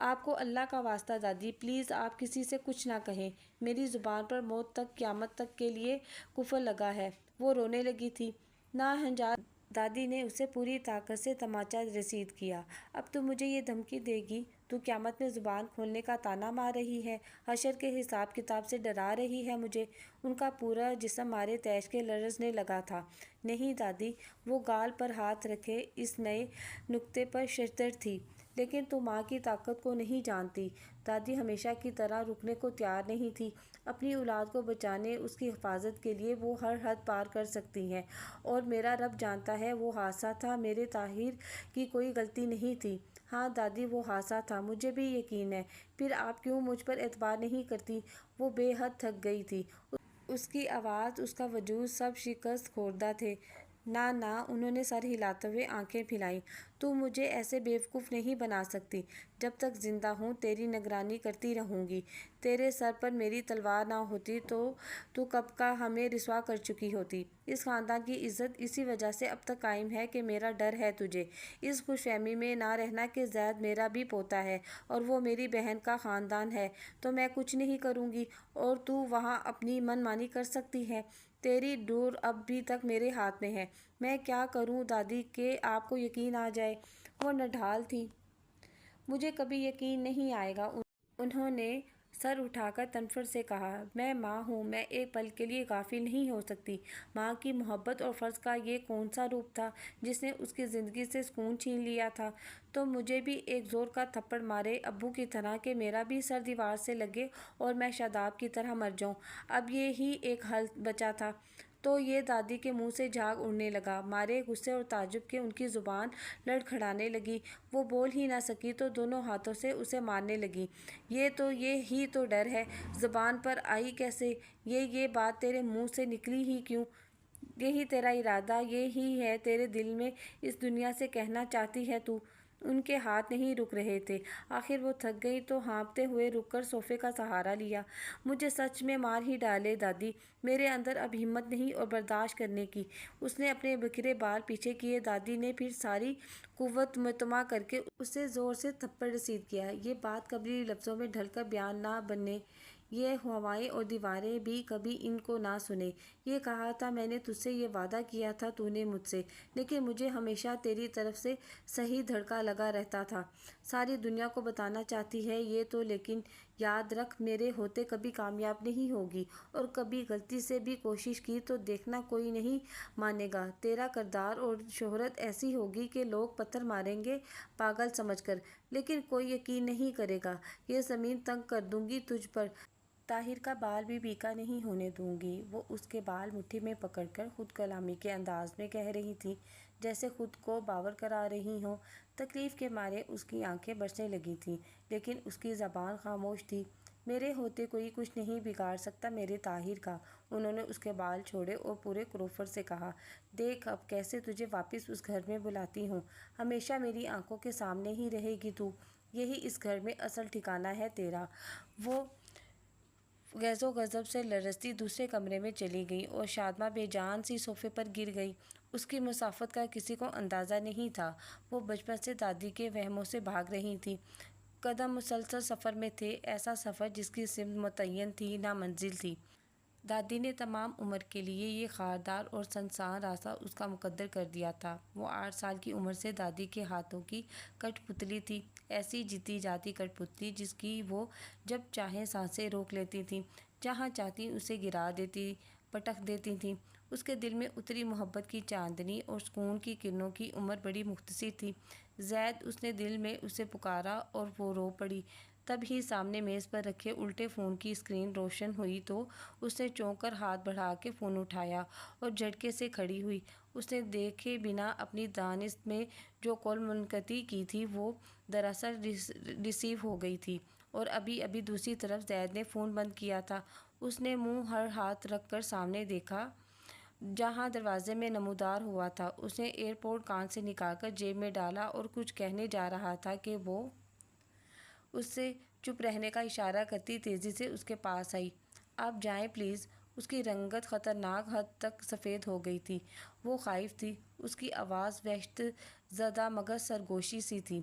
آپ کو اللہ کا واسطہ دادی، پلیز آپ کسی سے کچھ نہ کہیں۔ میری زبان پر موت تک، قیامت تک کے لیے قفل لگا ہے۔ وہ رونے لگی تھی۔ نہ ہنجار دادی نے اسے پوری طاقت سے تمانچہ رسید کیا۔ اب تو مجھے یہ دھمکی دے گی؟ تو قیامت میں زبان کھولنے کا طعنہ مار رہی ہے؟ حشر کے حساب کتاب سے ڈرا رہی ہے مجھے؟ ان کا پورا جسم مارے تیش کے لرزنے لگا تھا۔ نہیں دادی، وہ گال پر ہاتھ رکھے اس نئے نکتے پر ششدر تھی۔ لیکن تو ماں کی طاقت کو نہیں جانتی۔ دادی ہمیشہ کی طرح رکنے کو تیار نہیں تھی۔ اپنی اولاد کو بچانے، اس کی حفاظت کے لیے وہ ہر حد پار کر سکتی ہیں، اور میرا رب جانتا ہے وہ حادثہ تھا، میرے طاہر کی کوئی غلطی نہیں تھی۔ ہاں دادی، وہ حادثہ تھا، مجھے بھی یقین ہے۔ پھر آپ کیوں مجھ پر اعتبار نہیں کرتی؟ وہ بے حد تھک گئی تھی۔ اس کی آواز، اس کا وجود سب شکست خوردہ تھے۔ نہ نہ، انہوں نے سر ہلاتے ہوئے آنکھیں پھیلائیں۔ تو مجھے ایسے بیوقوف نہیں بنا سکتی۔ جب تک زندہ ہوں تیری نگرانی کرتی رہوں گی۔ تیرے سر پر میری تلوار نہ ہوتی تو کب کا ہمیں رسوا کر چکی ہوتی۔ اس خاندان کی عزت اسی وجہ سے اب تک قائم ہے کہ میرا ڈر ہے تجھے اس خوش فہمی میں نہ رہنا کہ زید میرا بھی پوتا ہے اور وہ میری بہن کا خاندان ہے تو میں کچھ نہیں کروں گی اور تو وہاں اپنی من مانی کر سکتی ہے۔ تیری ڈور اب بھی تک میرے ہاتھ میں ہے۔ میں کیا کروں دادی کہ آپ کو یقین آ جائے؟ وہ نڈھال تھی۔ مجھے کبھی یقین نہیں آئے گا، انہوں نے سر اٹھا کر تنفر سے کہا۔ میں ماں ہوں، میں ایک پل کے لیے غافل نہیں ہو سکتی۔ ماں کی محبت اور فرض کا یہ کون سا روپ تھا جس نے اس کی زندگی سے سکون چھین لیا تھا؟ تو مجھے بھی ایک زور کا تھپڑ مارے ابو کی طرح کہ میرا بھی سر دیوار سے لگے اور میں شاداب کی طرح مر جاؤں، اب یہی ایک حل بچا تھا۔ تو یہ دادی کے منہ سے جھاگ اڑنے لگا۔ مارے غصے اور تعجب کے ان کی زبان لڑکھڑانے لگی۔ وہ بول ہی نہ سکی تو دونوں ہاتھوں سے اسے مارنے لگیں۔ یہ ہی تو ڈر ہے، زبان پر آئی کیسے؟ یہ بات تیرے منہ سے نکلی ہی کیوں؟ یہی تیرا ارادہ، یہی ہے تیرے دل میں، اس دنیا سے کہنا چاہتی ہے تو؟ ان کے ہاتھ نہیں رک رہے تھے۔ آخر وہ تھک گئی تو ہانپتے ہوئے رک کر صوفے کا سہارا لیا۔ مجھے سچ میں مار ہی ڈالے دادی، میرے اندر اب ہمت نہیں اور برداشت کرنے کی۔ اس نے اپنے بکھرے بال پیچھے کیے۔ دادی نے پھر ساری قوت مجتمع کر کے اسے زور سے تھپڑ رسید کیا۔ یہ بات کبھی لفظوں میں ڈھل کر بیان نہ بنے، یہ ہوائیں اور دیواریں بھی کبھی ان کو نہ سنیں۔ یہ کہا تھا میں نے تجھ سے، یہ وعدہ کیا تھا تو نے مجھ سے، لیکن مجھے ہمیشہ تیری طرف سے صحیح دھڑکا لگا رہتا تھا۔ ساری دنیا کو بتانا چاہتی ہے یہ تو، لیکن یاد رکھ میرے ہوتے کبھی کامیاب نہیں ہوگی، اور کبھی غلطی سے بھی کوشش کی تو دیکھنا کوئی نہیں مانے گا۔ تیرا کردار اور شہرت ایسی ہوگی کہ لوگ پتھر ماریں گے پاگل سمجھ کر، لیکن کوئی یقین نہیں کرے گا۔ یہ زمین تنگ کر دوں گی تجھ پر، طاہر کا بال بھی بیکا نہیں ہونے دوں گی۔ وہ اس کے بال مٹھی میں پکڑ کر خود کلامی کے انداز میں کہہ رہی تھی، جیسے خود کو باور کرا رہی ہوں۔ تکلیف کے مارے اس کی آنکھیں برسنے لگی تھیں، لیکن اس کی زبان خاموش تھی۔ میرے ہوتے کوئی کچھ نہیں بگاڑ سکتا میرے طاہر کا۔ انہوں نے اس کے بال چھوڑے اور پورے کروفر سے کہا، دیکھ اب کیسے تجھے واپس اس گھر میں بلاتی ہوں۔ ہمیشہ میری آنکھوں کے سامنے ہی رہے گی تو، یہی اس گھر میں اصل ٹھکانہ ہے تیرا۔ وہ غیظ و غضب سے لرزتی دوسرے کمرے میں چلی گئی اور شادماں بے جان سی صوفے پر گر گئی۔ اس کی مسافت کا کسی کو اندازہ نہیں تھا۔ وہ بچپن سے دادی کے وہموں سے بھاگ رہی تھی۔ قدم مسلسل سفر میں تھے، ایسا سفر جس کی سمت متعین تھی نہ منزل تھی۔ دادی نے تمام عمر کے لیے یہ خاردار اور سنسان راستہ اس کا مقرر کر دیا تھا۔ وہ 8 سال کی عمر سے دادی کے ہاتھوں کی کٹ پتلی تھی، ایسی جیتی جاتی کٹ پتلی جس کی وہ جب چاہیں سانسیں روک لیتی تھیں، جہاں چاہتی اسے گرا دیتی، پٹک دیتی تھیں۔ اس کے دل میں اتری محبت کی چاندنی اور سکون کی کرنوں کی عمر بڑی مختصر تھی۔ زید، اس نے دل میں اسے پکارا اور وہ رو پڑی۔ تب ہی سامنے میز پر رکھے الٹے فون کی اسکرین روشن ہوئی تو اس نے چونک کر ہاتھ بڑھا کے فون اٹھایا اور جھٹکے سے کھڑی ہوئی۔ اس نے دیکھے بنا اپنی دانست میں جو کال منقطع کی تھی وہ دراصل ریسیو ہو گئی تھی، اور ابھی ابھی دوسری طرف زید نے فون بند کیا تھا۔ اس نے منہ ہر ہاتھ رکھ کر سامنے دیکھا جہاں دروازے میں نمودار ہوا تھا۔ اس نے ایئرپوڈ کان سے نکال کر جیب میں ڈالا اور کچھ کہنے جا رہا تھا کہ وہ اس سے چپ رہنے کا اشارہ کرتی تیزی سے اس کے پاس آئی۔ آپ جائیں پلیز۔ اس کی رنگت خطرناک حد تک سفید ہو گئی تھی۔ وہ خائف تھی۔ اس کی آواز وحشت زدہ مگر سرگوشی سی تھی۔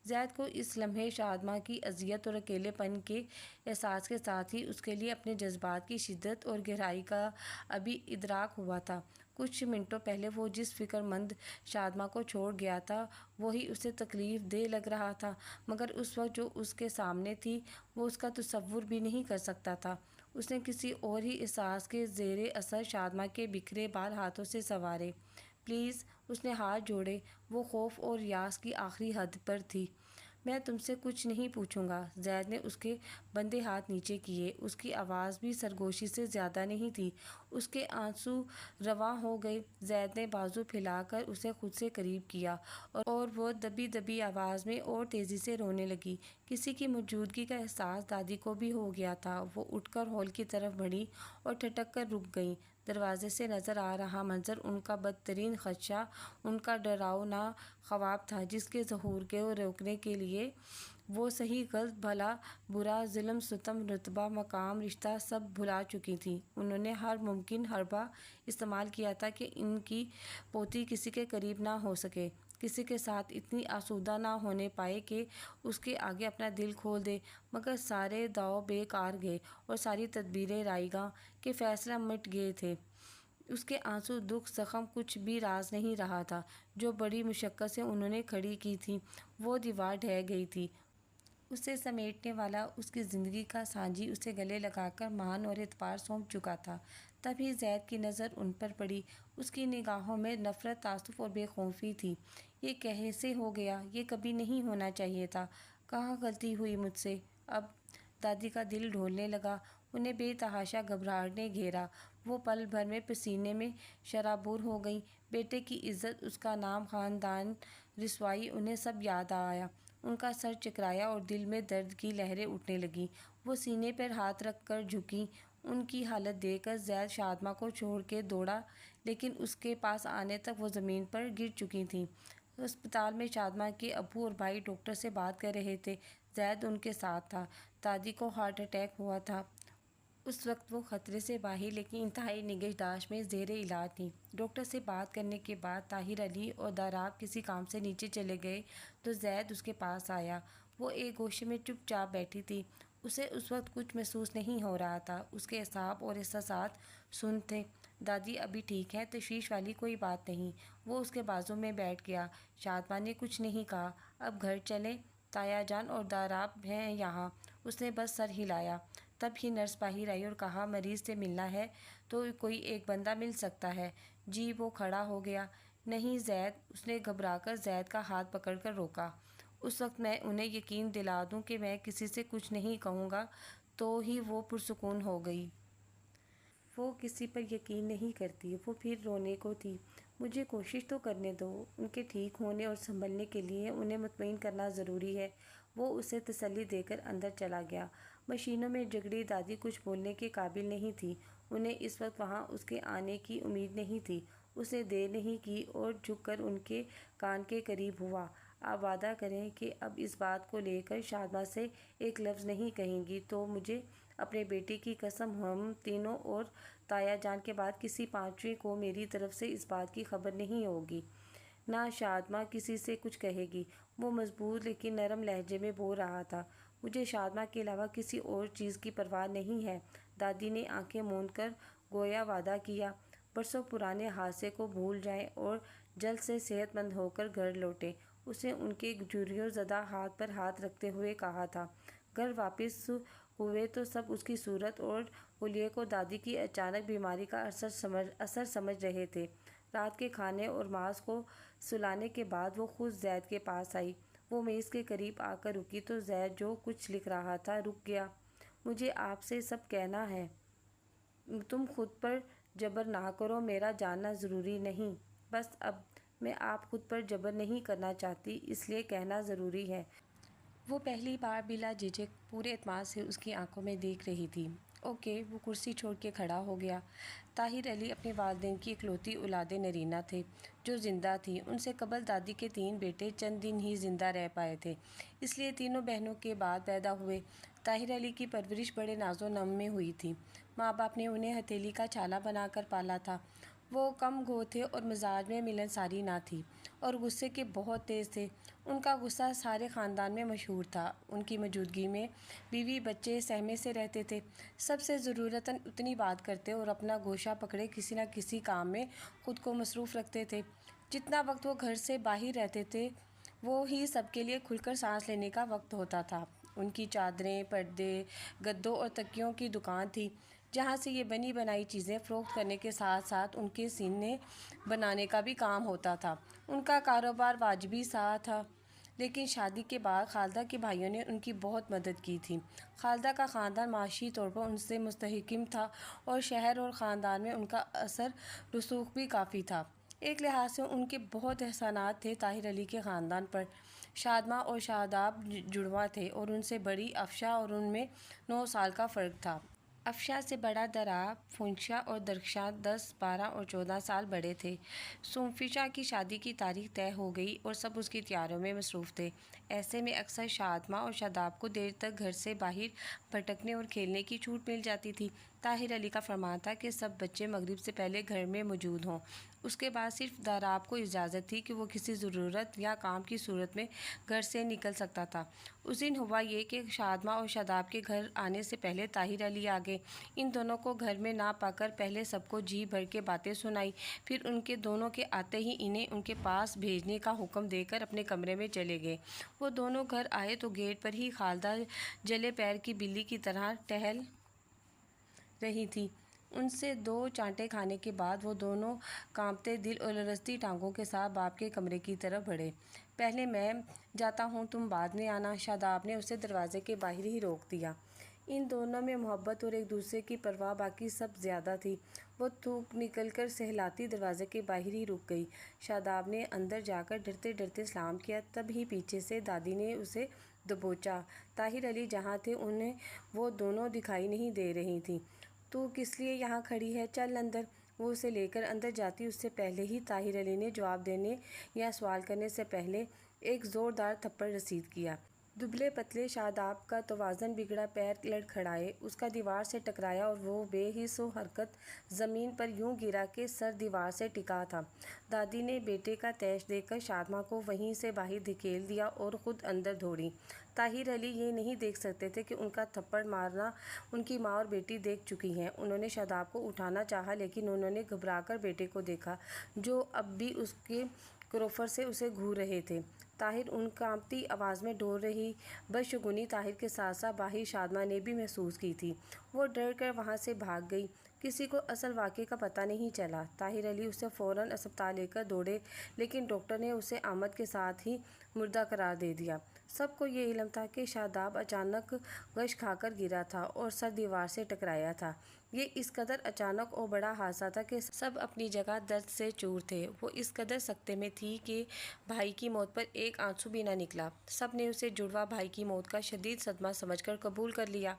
زید کو اس لمحے شادماں کی اذیت اور اکیلے پن کے احساس کے ساتھ ہی اس کے لیے اپنے جذبات کی شدت اور گہرائی کا ابھی ادراک ہوا تھا۔ کچھ منٹوں پہلے وہ جس فکر مند شادماں کو چھوڑ گیا تھا وہی اسے تکلیف دہ لگ رہا تھا، مگر اس وقت جو اس کے سامنے تھی وہ اس کا تصور بھی نہیں کر سکتا تھا۔ اس نے کسی اور ہی احساس کے زیر اثر شادماں کے بکھرے بال ہاتھوں سے سنوارے۔ پلیز، اس نے ہاتھ جوڑے۔ وہ خوف اور یاس کی آخری حد پر تھی۔ میں تم سے کچھ نہیں پوچھوں گا۔ زید نے اس کے بندے ہاتھ نیچے کیے۔ اس کی آواز بھی سرگوشی سے زیادہ نہیں تھی۔ اس کے آنسو رواں ہو گئے۔ زید نے بازو پھیلا کر اسے خود سے قریب کیا اور وہ دبی دبی آواز میں اور تیزی سے رونے لگی۔ کسی کی موجودگی کا احساس دادی کو بھی ہو گیا تھا۔ وہ اٹھ کر ہال کی طرف بڑھی اور ٹھٹک کر رک گئیں۔ دروازے سے نظر آ رہا منظر ان کا بدترین خدشہ، ان کا ڈراؤنا خواب تھا جس کے ظہور کو روکنے کے لیے وہ صحیح غلط بھلا برا ظلم ستم رتبہ مقام رشتہ سب بھلا چکی تھیں۔ انہوں نے ہر ممکن حربہ استعمال کیا تھا کہ ان کی پوتی کسی کے قریب نہ ہو سکے، کسی کے ساتھ اتنی آسودہ نہ ہونے پائے کہ اس کے آگے اپنا دل کھول دے، مگر سارے داؤ بے کار گئے اور ساری تدبیریں رائیگاں کے فیصلہ مٹ گئے تھے۔ اس کے آنسو، دکھ، زخم کچھ بھی راز نہیں رہا تھا۔ جو بڑی مشقت سے انہوں نے کھڑی کی تھی وہ دیوار ڈھہ گئی تھی۔ اسے سمیٹنے والا اس کی زندگی کا سانجی اسے گلے لگا کر مان اور اعتبار سونپ چکا تھا۔ تبھی زید کی نظر ان پر پڑی۔ اس کی نگاہوں میں نفرت، تعصب اور بے خوفی تھی۔ یہ کیسے ہو گیا؟ یہ کبھی نہیں ہونا چاہیے تھا۔ کہاں غلطی ہوئی مجھ سے؟ اب دادی کا دل ڈھولنے لگا۔ انہیں بے تحاشا گھبراہٹ نے گھیرا۔ وہ پل بھر میں پسینے میں شرابور ہو گئیں۔ بیٹے کی عزت، اس کا نام، خاندان، رسوائی، انہیں سب یاد آیا۔ ان کا سر چکرایا اور دل میں درد کی لہریں اٹھنے لگیں۔ وہ سینے پر ہاتھ رکھ کر جھکیں۔ ان کی حالت دیکھ کر زید شادماں کو چھوڑ کے دوڑا، لیکن اس کے پاس آنے تک وہ زمین پر گر چکی تھیں۔ ہسپتال میں شادماں کے ابو اور بھائی ڈاکٹر سے بات کر رہے تھے۔ زید ان کے ساتھ تھا۔ دادی کو ہارٹ اٹیک ہوا تھا۔ اس وقت وہ خطرے سے باہر لیکن انتہائی نگہداشت میں زیر علاج تھیں۔ ڈاکٹر سے بات کرنے کے بعد طاہر علی اور داراب کسی کام سے نیچے چلے گئے تو زید اس کے پاس آیا۔ وہ ایک گوشے میں چپ چاپ بیٹھی تھی۔ اسے اس وقت کچھ محسوس نہیں ہو رہا تھا۔ اس کے اعصاب اور احساسات سن تھے۔ دادی ابھی ٹھیک ہیں، تشویش والی کوئی بات نہیں۔ وہ اس کے بازو میں بیٹھ گیا۔ شادماں نے کچھ نہیں کہا۔ اب گھر چلیں؟ تایا جان اور داراب ہیں یہاں؟ اس نے بس سر ہلایا۔ تب ہی نرس باہر آئی اور کہا، مریض سے ملنا ہے تو کوئی ایک بندہ مل سکتا ہے؟ جی۔ وہ کھڑا ہو گیا۔ نہیں زید، اس نے گھبرا کر زید کا ہاتھ پکڑ کر روکا۔ اس وقت میں انہیں یقین دلا دوں کہ میں کسی سے کچھ نہیں کہوں گا تو ہی وہ پرسکون ہو گئی۔ وہ کسی پر یقین نہیں کرتی۔ وہ پھر رونے کو تھی۔ مجھے کوشش تو کرنے دو۔ ان کے ٹھیک ہونے اور سنبھلنے کے لیے انہیں مطمئن کرنا ضروری ہے۔ وہ اسے تسلی دے کر اندر چلا گیا۔ مشینوں میں جگڑی دادی کچھ بولنے کے قابل نہیں تھی۔ انہیں اس وقت وہاں اس کے آنے کی امید نہیں تھی۔ اس نے دیر نہیں کی اور جھک کر ان کے کان کے قریب ہوا۔ آپ وعدہ کریں کہ اب اس بات کو لے کر شادماں سے ایک لفظ نہیں کہیں گی تو مجھے اپنے بیٹے کی قسم ہم تینوں اور تایا جان کے بعد کسی پانچویں کو میری طرف سے اس بات کی خبر نہیں ہوگی، نہ شادماں کسی سے کچھ کہے گی۔ وہ مضبوط لیکن نرم لہجے میں بول رہا تھا۔ مجھے شادماں کے علاوہ کسی اور چیز کی پرواہ نہیں ہے۔ دادی نے آنکھیں موند کر گویا وعدہ کیا۔ برسوں پرانے حادثے کو بھول جائیں اور جلد سے صحت مند ہو کر گھر لوٹیں۔ اس نے ان کے جھریوں زدہ ہاتھ پر ہاتھ رکھتے ہوئے کہا تھا۔ گھر واپس ہوئے تو سب اس کی صورت اور حلیے کو دادی کی اچانک بیماری کا اثر سمجھ رہے تھے۔ رات کے کھانے اور معاذ کو سلانے کے بعد وہ خود زید کے پاس آئی۔ وہ میز کے قریب آ کر رکی تو زید جو کچھ لکھ رہا تھا رک گیا۔ مجھے آپ سے سب کہنا ہے۔ تم خود پر جبر نہ کرو، میرا جاننا ضروری نہیں۔ بس اب میں آپ خود پر جبر نہیں کرنا چاہتی، اس لیے کہنا ضروری ہے۔ وہ پہلی بار بلا جھجک پورے اعتماد سے اس کی آنکھوں میں دیکھ رہی تھی۔ اوکے۔ وہ کرسی چھوڑ کے کھڑا ہو گیا۔ طاہر علی اپنے والدین کی اکلوتی اولاد نرینہ تھے جو زندہ تھی۔ ان سے قبل دادی کے 3 بیٹے چند دن ہی زندہ رہ پائے تھے، اس لیے تینوں بہنوں کے بعد پیدا ہوئے۔ طاہر علی کی پرورش بڑے ناز و نم میں ہوئی تھی۔ ماں باپ نے انہیں ہتھیلی کا چھالا بنا کر پالا تھا۔ وہ کم گو تھے اور مزاج میں ملنساری نہ تھی، اور غصے کے بہت تیز تھے۔ ان کا غصہ سارے خاندان میں مشہور تھا۔ ان کی موجودگی میں بیوی بچے سہمے سے رہتے تھے، سب سے ضرورتاً اتنی بات کرتے اور اپنا گوشہ پکڑے کسی نہ کسی کام میں خود کو مصروف رکھتے تھے۔ جتنا وقت وہ گھر سے باہر رہتے تھے وہ ہی سب کے لیے کھل کر سانس لینے کا وقت ہوتا تھا۔ ان کی چادریں، پردے، گدوں اور تکیوں کی دکان تھی، جہاں سے یہ بنی بنائی چیزیں فروخت کرنے کے ساتھ ساتھ ان کے سینے بنانے کا بھی کام ہوتا تھا۔ ان کا کاروبار واجبی سا تھا۔ لیکن شادی کے بعد خالدہ کے بھائیوں نے ان کی بہت مدد کی تھی۔ خالدہ کا خاندان معاشی طور پر ان سے مستحکم تھا اور شہر اور خاندان میں ان کا اثر رسوخ بھی کافی تھا۔ ایک لحاظ سے ان کے بہت احسانات تھے طاہر علی کے خاندان پر۔ شادمہ اور شاداب جڑواں تھے اور ان سے بڑی افشا اور ان میں 9 سال کا فرق تھا۔ افشا سے بڑا دراب، فنشا اور درخشاں 10، 12 اور 14 سال بڑے تھے۔ سنفشا کی شادی کی تاریخ طے ہو گئی اور سب اس کی تیاریوں میں مصروف تھے۔ ایسے میں اکثر شادمہ اور شاداب کو دیر تک گھر سے باہر بھٹکنے اور کھیلنے کی چھوٹ مل جاتی تھی۔ طاہر علی کا فرمان تھا کہ سب بچے مغرب سے پہلے گھر میں موجود ہوں۔ اس کے بعد صرف دراب کو اجازت تھی کہ وہ کسی ضرورت یا کام کی صورت میں گھر سے نکل سکتا تھا۔ اس دن ہوا یہ کہ شادمہ اور شاداب کے گھر آنے سے پہلے طاہر علی آ گئے۔ ان دونوں کو گھر میں نہ پا کر پہلے سب کو جی بھر کے باتیں سنائی، پھر ان کے دونوں کے آتے ہی انہیں ان کے پاس بھیجنے کا حکم دے کر اپنے کمرے میں چلے گئے۔ وہ دونوں گھر آئے تو گیٹ پر ہی خالدہ جلے پیر کی بلی کی طرح ٹہل رہی تھی۔ ان سے 2 چانٹے کھانے کے بعد وہ دونوں کانپتے دل اور لرزتی ٹانگوں کے ساتھ باپ کے کمرے کی طرف بڑھے۔ پہلے میں جاتا ہوں، تم بعد میں آنا، شاداب نے اسے دروازے کے باہر ہی روک دیا۔ ان دونوں میں محبت اور ایک دوسرے کی پرواہ باقی سب زیادہ تھی۔ وہ تھوک نکل کر سہلاتی دروازے کے باہر ہی رک گئی۔ شاداب نے اندر جا کر ڈرتے ڈرتے سلام کیا، تب ہی پیچھے سے دادی نے اسے دبوچا۔ طاہر علی جہاں تھے انہیں وہ دونوں دکھائی نہیں دے رہی تھیں۔ تو کس لیے یہاں کھڑی ہے، چل اندر۔ وہ اسے لے کر اندر جاتی اس سے پہلے ہی طاہر علی نے جواب دینے یا سوال کرنے سے پہلے ایک زوردار تھپڑ رسید کیا۔ دبلے پتلے شاداب کا توازن بگڑا، پیر لڑکھڑائے، اس کا دیوار سے ٹکرایا اور وہ بے حس و حرکت زمین پر یوں گرا کہ سر دیوار سے ٹکا تھا۔ دادی نے بیٹے کا تیش دیکھ کر شادمہ کو وہیں سے باہر دھکیل دیا اور خود اندر دوڑی۔ طاہر علی یہ نہیں دیکھ سکتے تھے کہ ان کا تھپڑ مارنا ان کی ماں اور بیٹی دیکھ چکی ہیں۔ انہوں نے شاداب کو اٹھانا چاہا لیکن انہوں نے گھبرا کر بیٹے کو دیکھا جو اب بھی اس کے کروفر سے اسے گھور رہے تھے۔ طاہر ان کانپتی آواز میں ڈول رہی بدشگونی طاہر کے ساتھ ساتھ باہر شادمہ نے بھی محسوس کی تھی۔ وہ ڈر کر وہاں سے بھاگ گئی۔ کسی کو اصل واقعے کا پتہ نہیں چلا۔ طاہر علی اسے فوراً اسپتال لے کر دوڑے لیکن ڈاکٹر نے اسے آمد کے ساتھ ہی مردہ قرار دے دیا۔ سب کو یہ علم تھا کہ شاداب اچانک غش کھا کر گرا تھا اور سر دیوار سے ٹکرایا تھا۔ یہ اس قدر اچانک اور بڑا حادثہ تھا کہ سب اپنی جگہ درد سے چور تھے۔ وہ اس قدر سکتے میں تھی کہ بھائی کی موت پر ایک آنسو بھی نہ نکلا۔ سب نے اسے جڑواں بھائی کی موت کا شدید صدمہ سمجھ کر قبول کر لیا۔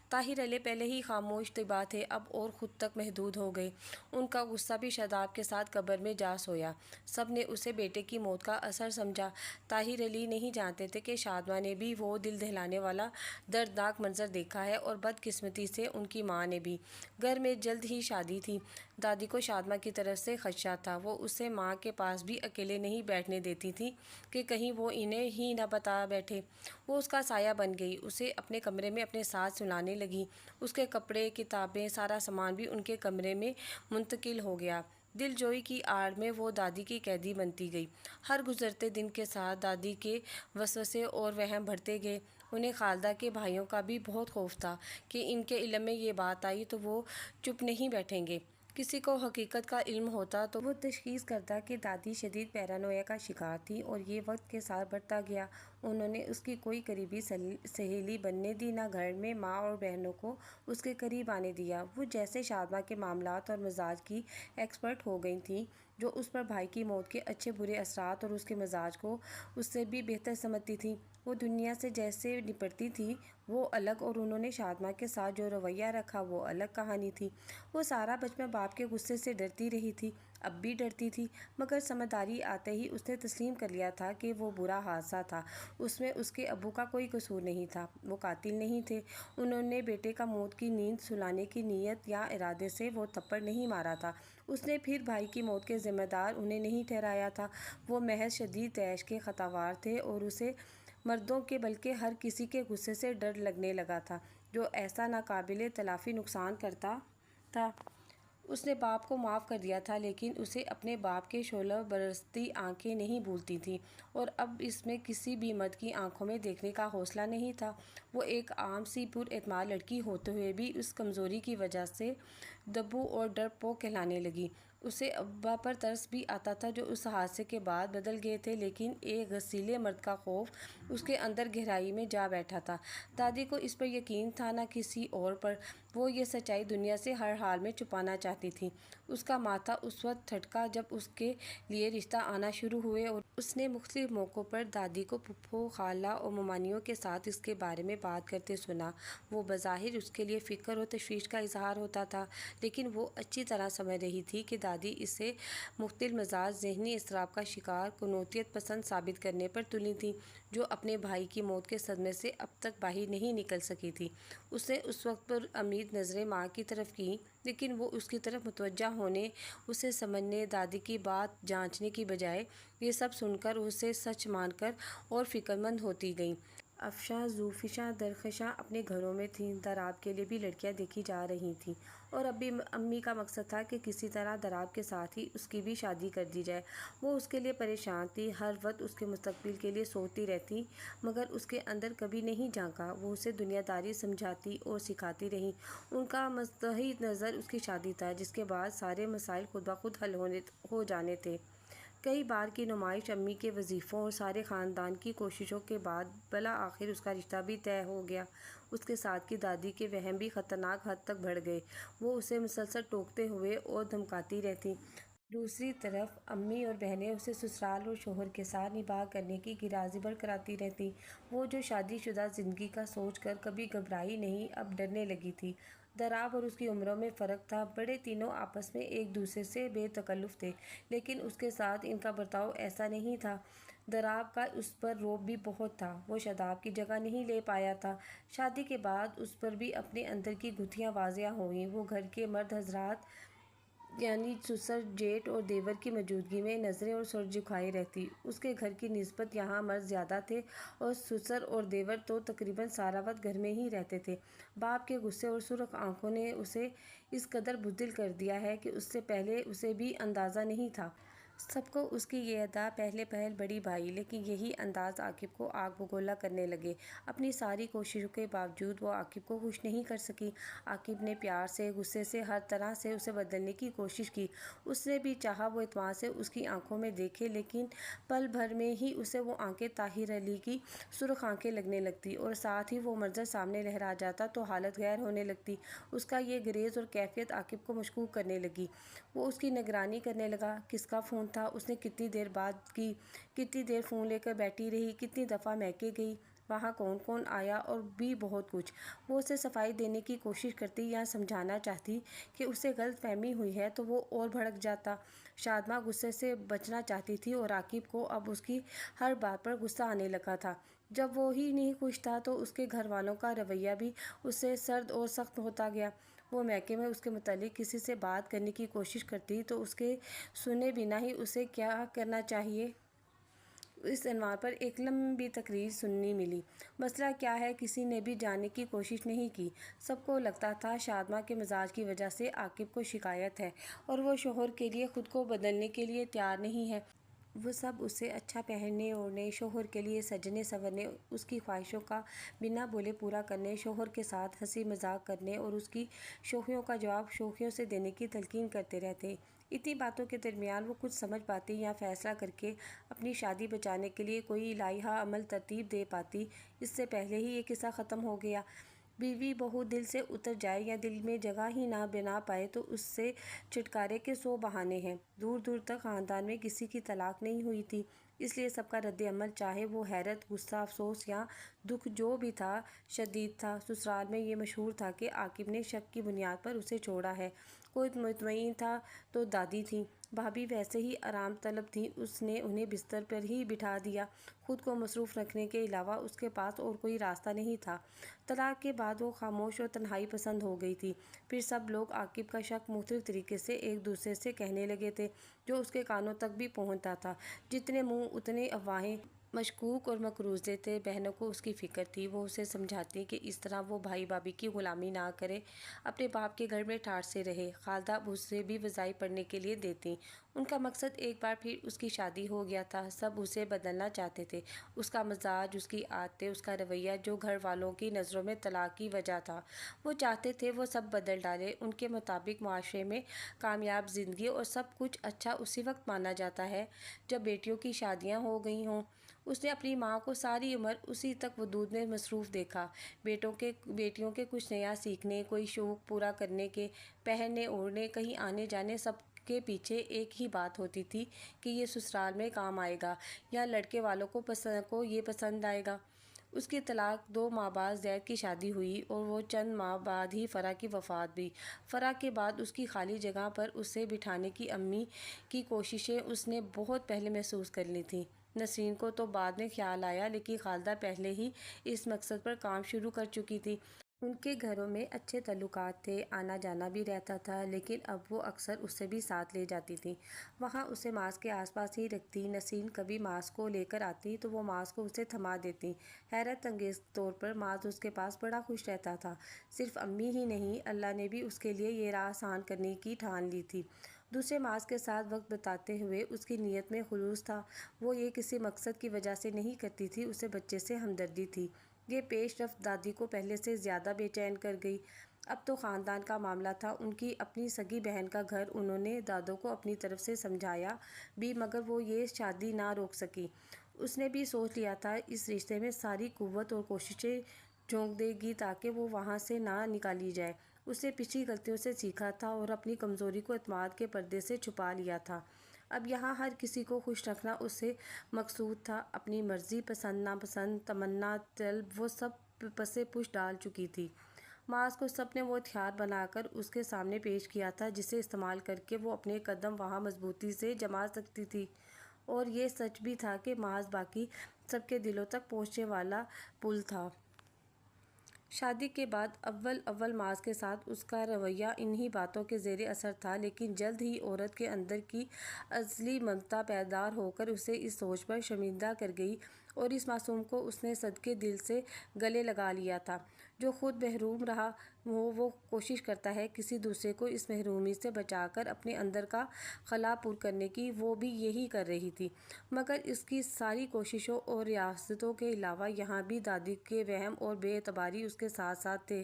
طاہر علی پہلے ہی خاموش طبع تھے، اب اور خود تک محدود ہو گئے۔ ان کا غصہ بھی شاداب کے ساتھ قبر میں جا سویا۔ سب نے اسے بیٹے کی موت کا اثر سمجھا۔ طاہر علی نہیں جانتے تھے کہ شادمہ نے بھی وہ دل دہلانے والا دردناک منظر دیکھا ہے اور بدقسمتی سے ان کی ماں نے بھی۔ گھر میں جلد ہی شادی تھی۔ دادی کو شادمہ کی طرف سے خدشہ تھا۔ وہ اسے ماں کے پاس بھی اکیلے نہیں بیٹھنے دیتی تھی کہ کہیں وہ انہیں ہی نہ بتا بیٹھے۔ وہ اس کا سایہ بن گئی، اسے اپنے کمرے میں اپنے ساتھ سلانے لگی۔ اس کے کپڑے، کتابیں، سارا سامان بھی ان کے کمرے میں منتقل ہو گیا۔ دل جوئی کی آڑ میں وہ دادی کی قیدی بنتی گئی۔ ہر گزرتے دن کے ساتھ دادی کے وسوسے اور وہم بڑھتے گئے۔ انہیں خالدہ کے بھائیوں کا بھی بہت خوف تھا کہ ان کے علم میں یہ بات آئی تو وہ چپ نہیں بیٹھیں گے۔ کسی کو حقیقت کا علم ہوتا تو وہ تشخیص کرتا کہ دادی شدید پیرانویا کا شکار تھی اور یہ وقت کے ساتھ بڑھتا گیا۔ انہوں نے اس کی کوئی قریبی سہیلی بننے دی، نہ گھر میں ماں اور بہنوں کو اس کے قریب آنے دیا۔ وہ جیسے شادمہ کے معاملات اور مزاج کی ایکسپرٹ ہو گئی تھیں، جو اس پر بھائی کی موت کے اچھے برے اثرات اور اس کے مزاج کو اس سے بھی بہتر سمجھتی تھیں۔ وہ دنیا سے جیسے نپٹتی تھی وہ الگ، اور انہوں نے شادمہ کے ساتھ جو رویہ رکھا وہ الگ کہانی تھی۔ وہ سارا بچپن باپ کے غصے سے ڈرتی رہی تھی، اب بھی ڈرتی تھی، مگر سمجھداری آتے ہی اس نے تسلیم کر لیا تھا کہ وہ برا حادثہ تھا، اس میں اس کے ابو کا کوئی قصور نہیں تھا، وہ قاتل نہیں تھے۔ انہوں نے بیٹے کا موت کی نیند سلانے کی نیت یا ارادے سے وہ تھپڑ نہیں مارا تھا۔ اس نے پھر بھائی کی موت کے ذمہ دار انہیں نہیں ٹھہرایا تھا۔ وہ محض شدید طیش کے خطاوار تھے اور اسے مردوں کے بلکہ ہر کسی کے غصے سے ڈر لگنے لگا تھا جو ایسا ناقابل تلافی نقصان کرتا تھا۔ اس نے باپ کو معاف کر دیا تھا لیکن اسے اپنے باپ کے شعلہ برستی آنکھیں نہیں بھولتی تھیں، اور اب اس میں کسی بھی مرد کی آنکھوں میں دیکھنے کا حوصلہ نہیں تھا۔ وہ ایک عام سی پر اعتماد لڑکی ہوتے ہوئے بھی اس کمزوری کی وجہ سے دبو اور ڈر پوک کہلانے لگی۔ اسے ابا پر ترس بھی آتا تھا جو اس حادثے کے بعد بدل گئے تھے، لیکن ایک غسیلے مرد کا خوف اس کے اندر گہرائی میں جا بیٹھا تھا۔ دادی کو اس پر یقین تھا نہ کسی اور پر۔ وہ یہ سچائی دنیا سے ہر حال میں چھپانا چاہتی تھی۔ اس کا ماتھا اس وقت ٹھٹکا جب اس کے لیے رشتہ آنا شروع ہوئے اور اس نے مختلف موقعوں پر دادی کو پھپھو، خالہ اور ممانیوں کے ساتھ اس کے بارے میں بات کرتے سنا۔ وہ بظاہر اس کے لیے فکر اور تشویش کا اظہار ہوتا تھا، لیکن وہ اچھی طرح سمجھ رہی تھی کہ دادی اسے مختل مزاج، ذہنی اضطراب کا شکار، قنوعیت پسند ثابت کرنے پر تلی تھیں، جو اپنے بھائی کی موت کے صدمے سے اب تک باہر نہیں نکل سکی تھی۔ اس نے اس وقت پر امید نظریں ماں کی طرف کیں، لیکن وہ اس کی طرف متوجہ ہونے، اسے سمجھنے، دادی کی بات جانچنے کی بجائے یہ سب سن کر اسے سچ مان کر اور فکرمند ہوتی گئیں۔ افشاں زوفشاں درخشاں اپنے گھروں میں تھیں۔ دراب کے لیے بھی لڑکیاں دیکھی جا رہی تھیں اور امی کا مقصد تھا کہ کسی طرح دراب کے ساتھ ہی اس کی بھی شادی کر دی جائے۔ وہ اس کے لیے پریشان تھی، ہر وقت اس کے مستقبل کے لیے سوچتی رہتی، مگر اس کے اندر کبھی نہیں جھانکا۔ وہ اسے دنیا داری سمجھاتی اور سکھاتی رہیں۔ ان کا مستحی نظر اس کی شادی تھا، جس کے بعد سارے مسائل خود بخود حل ہو جانے تھے۔ کئی بار کی نمائش، امی کے وظیفوں اور سارے خاندان کی کوششوں کے بعد بالآخر اس کا رشتہ بھی طے ہو گیا۔ اس کے ساتھ کی دادی کے وہم بھی خطرناک حد تک بڑھ گئے۔ وہ اسے مسلسل ٹوکتے ہوئے اور دھمکاتی رہتی۔ دوسری طرف امی اور بہنیں اسے سسرال اور شوہر کے ساتھ نباہ کرنے کی غراضی برقرار رہتی۔ وہ جو شادی شدہ زندگی کا سوچ کر کبھی گھبرائی نہیں، اب ڈرنے لگی تھی۔ دراب اور اس کی عمروں میں فرق تھا۔ بڑے تینوں آپس میں ایک دوسرے سے بے تکلف تھے، لیکن اس کے ساتھ ان کا برتاؤ ایسا نہیں تھا۔ دراب کا اس پر رعب بھی بہت تھا۔ وہ شاداب کی جگہ نہیں لے پایا تھا۔ شادی کے بعد اس پر بھی اپنے اندر کی گتھیاں واضح ہوئیں۔ وہ گھر کے مرد حضرات یعنی سسر، جیٹھ اور دیور کی موجودگی میں نظریں اور سر جھکائے رہتی۔ اس کے گھر کی نسبت یہاں مرد زیادہ تھے اور سسر اور دیور تو تقریباً سارا وقت گھر میں ہی رہتے تھے۔ باپ کے غصے اور سرخ آنکھوں نے اسے اس قدر بزدل کر دیا ہے کہ اس سے پہلے اسے بھی اندازہ نہیں تھا۔ سب کو اس کی یہ ادا پہلے پہل بڑی بھائی، لیکن یہی انداز عاقب کو آگ بگولا کرنے لگے۔ اپنی ساری کوششوں کے باوجود وہ عاقب کو خوش نہیں کر سکی۔ عاقب نے پیار سے، غصے سے، ہر طرح سے اسے بدلنے کی کوشش کی۔ اس نے بھی چاہا وہ اعتماد سے اس کی آنکھوں میں دیکھے، لیکن پل بھر میں ہی اسے وہ آنکھیں طاہر علی کی سرخ آنکھیں لگنے لگتی اور ساتھ ہی وہ منظر سامنے لہرا جاتا تو حالت غیر ہونے لگتی۔ اس کا یہ گریز اور کیفیت عاقب کو مشکوک کرنے لگی۔ وہ اس کی نگرانی کرنے لگا۔ کس کا فون تھا، اس نے کتنی دیر بات کی، کتنی دیر فون لے کر بیٹھی رہی، کتنی دفعہ میکے گئی، وہاں کون کون آیا اور بھی بہت کچھ۔ وہ اسے صفائی دینے کی کوشش کرتی یا سمجھانا چاہتی کہ اسے غلط فہمی ہوئی ہے تو وہ اور بھڑک جاتا۔ شادماں غصے سے بچنا چاہتی تھی اور عاقب کو اب اس کی ہر بات پر غصہ آنے لگا تھا۔ جب وہ ہی نہیں خوش تھا تو اس کے گھر والوں کا رویہ بھی اس سے سرد اور سخت ہوتا گیا۔ وہ میکے میں اس کے متعلق کسی سے بات کرنے کی کوشش کرتی تو اس کے سنے بنا ہی اسے کیا کرنا چاہیے، اس عنوان پر ایک لمبی تقریر سننی ملی۔ مسئلہ کیا ہے کسی نے بھی جاننے کی کوشش نہیں کی۔ سب کو لگتا تھا شادماں کے مزاج کی وجہ سے عاقب کو شکایت ہے اور وہ شوہر کے لیے خود کو بدلنے کے لیے تیار نہیں ہے۔ وہ سب اسے اچھا پہننے اوڑھنے، شوہر کے لیے سجنے سنورنے، اس کی خواہشوں کا بنا بولے پورا کرنے، شوہر کے ساتھ ہنسی مذاق کرنے اور اس کی شوخیوں کا جواب شوخیوں سے دینے کی تلقین کرتے رہتے۔ اتنی باتوں کے درمیان وہ کچھ سمجھ پاتی یا فیصلہ کر کے اپنی شادی بچانے کے لیے کوئی لائحہ عمل ترتیب دے پاتی، اس سے پہلے ہی یہ قصہ ختم ہو گیا۔ بیوی بہو دل سے اتر جائے یا دل میں جگہ ہی نہ بنا پائے تو اس سے چھٹکارے کے 100 بہانے ہیں۔ دور دور تک خاندان میں کسی کی طلاق نہیں ہوئی تھی، اس لیے سب کا رد عمل، چاہے وہ حیرت، غصہ، افسوس یا دکھ جو بھی تھا، شدید تھا۔ سسرال میں یہ مشہور تھا کہ عاقب نے شک کی بنیاد پر اسے چھوڑا ہے۔ کوئی مطمئن تھا تو دادی تھیں۔ بھابھی ویسے ہی آرام طلب تھیں، اس نے انہیں بستر پر ہی بٹھا دیا۔ خود کو مصروف رکھنے کے علاوہ اس کے پاس اور کوئی راستہ نہیں تھا۔ طلاق کے بعد وہ خاموش اور تنہائی پسند ہو گئی تھی۔ پھر سب لوگ عاقب کا شک مختلف طریقے سے ایک دوسرے سے کہنے لگے تھے، جو اس کے کانوں تک بھی پہنچتا تھا۔ جتنے منہ اتنے افواہیں۔ مشکوک اور مقروضے تھے۔ بہنوں کو اس کی فکر تھی، وہ اسے سمجھاتی کہ اس طرح وہ بھائی بھابھی کی غلامی نہ کرے، اپنے باپ کے گھر میں ٹھاٹھ سے رہے۔ خالدہ اب اسے بھی وظائف پڑھنے کے لیے دیتی۔ ان کا مقصد ایک بار پھر اس کی شادی ہو گیا تھا۔ سب اسے بدلنا چاہتے تھے، اس کا مزاج، اس کی عادتیں، اس کا رویہ جو گھر والوں کی نظروں میں طلاق کی وجہ تھا۔ وہ چاہتے تھے وہ سب بدل ڈالے، ان کے مطابق معاشرے میں کامیاب زندگی اور سب کچھ اچھا اسی وقت مانا جاتا ہے جب بیٹیوں کی شادیاں ہو گئی ہوں۔ اس نے اپنی ماں کو ساری عمر اسی تک ودود میں مصروف دیکھا، بیٹیوں کے کچھ نیا سیکھنے، کوئی شوق پورا کرنے کے، پہننے اوڑھنے، کہیں آنے جانے، سب کے پیچھے ایک ہی بات ہوتی تھی کہ یہ سسرال میں کام آئے گا یا لڑکے والوں کو یہ پسند آئے گا۔ اس کی طلاق 2 ماہ بعد زید کی شادی ہوئی اور وہ چند ماہ بعد ہی فرح کی وفات بھی۔ فرح کے بعد اس کی خالی جگہ پر اسے بٹھانے کی امی کی کوششیں اس نے بہت پہلے محسوس کر لی تھیں۔ نسرین کو تو بعد میں خیال آیا، لیکن خالدہ پہلے ہی اس مقصد پر کام شروع کر چکی تھی۔ ان کے گھروں میں اچھے تعلقات تھے، آنا جانا بھی رہتا تھا، لیکن اب وہ اکثر اسے بھی ساتھ لے جاتی تھیں، وہاں اسے ماس کے آس پاس ہی رکھتی۔ نسرین کبھی ماس کو لے کر آتی تو وہ ماس کو اسے تھما دیتی۔ حیرت انگیز طور پر ماس اس کے پاس بڑا خوش رہتا تھا۔ صرف امی ہی نہیں، اللہ نے بھی اس کے لیے یہ راہ آسان کرنے کی ٹھان لی تھی۔ دوسرے ماس کے ساتھ وقت بتاتے ہوئے اس کی نیت میں خلوص تھا، وہ یہ کسی مقصد کی وجہ سے نہیں کرتی تھی، اسے بچے سے ہمدردی تھی۔ یہ پیش رفت دادی کو پہلے سے زیادہ بے چین کر گئی۔ اب تو خاندان کا معاملہ تھا، ان کی اپنی سگی بہن کا گھر۔ انہوں نے دادو کو اپنی طرف سے سمجھایا بھی، مگر وہ یہ شادی نہ روک سکی۔ اس نے بھی سوچ لیا تھا اس رشتے میں ساری قوت اور کوششیں جھونک دے گی تاکہ وہ وہاں سے نہ نکالی جائے۔ اس نے پچھلی غلطیوں سے سیکھا تھا اور اپنی کمزوری کو اعتماد کے پردے سے چھپا لیا تھا۔ اب یہاں ہر کسی کو خوش رکھنا اس سے مقصود تھا۔ اپنی مرضی، پسند ناپسند، تمنا طلب، وہ سب پسے پش ڈال چکی تھی۔ ماس کو سب نے وہ ہتھیار بنا کر اس کے سامنے پیش کیا تھا جسے استعمال کر کے وہ اپنے قدم وہاں مضبوطی سے جما سکتی تھی، اور یہ سچ بھی تھا کہ ماس باقی سب کے دلوں تک پہنچنے والا پل تھا۔ شادی کے بعد اول ماس کے ساتھ اس کا رویہ انہی باتوں کے زیر اثر تھا، لیکن جلد ہی عورت کے اندر کی ازلی ممتا بیدار ہو کر اسے اس سوچ پر شرمندہ کر گئی، اور اس معصوم کو اس نے صدقے دل سے گلے لگا لیا تھا۔ جو خود محروم رہا ہو، وہ کوشش کرتا ہے کسی دوسرے کو اس محرومی سے بچا کر اپنے اندر کا خلا پر کرنے کی، وہ بھی یہی کر رہی تھی۔ مگر اس کی ساری کوششوں اور ریاستوں کے علاوہ یہاں بھی دادی کے وہم اور بے اعتباری اس کے ساتھ ساتھ تھے۔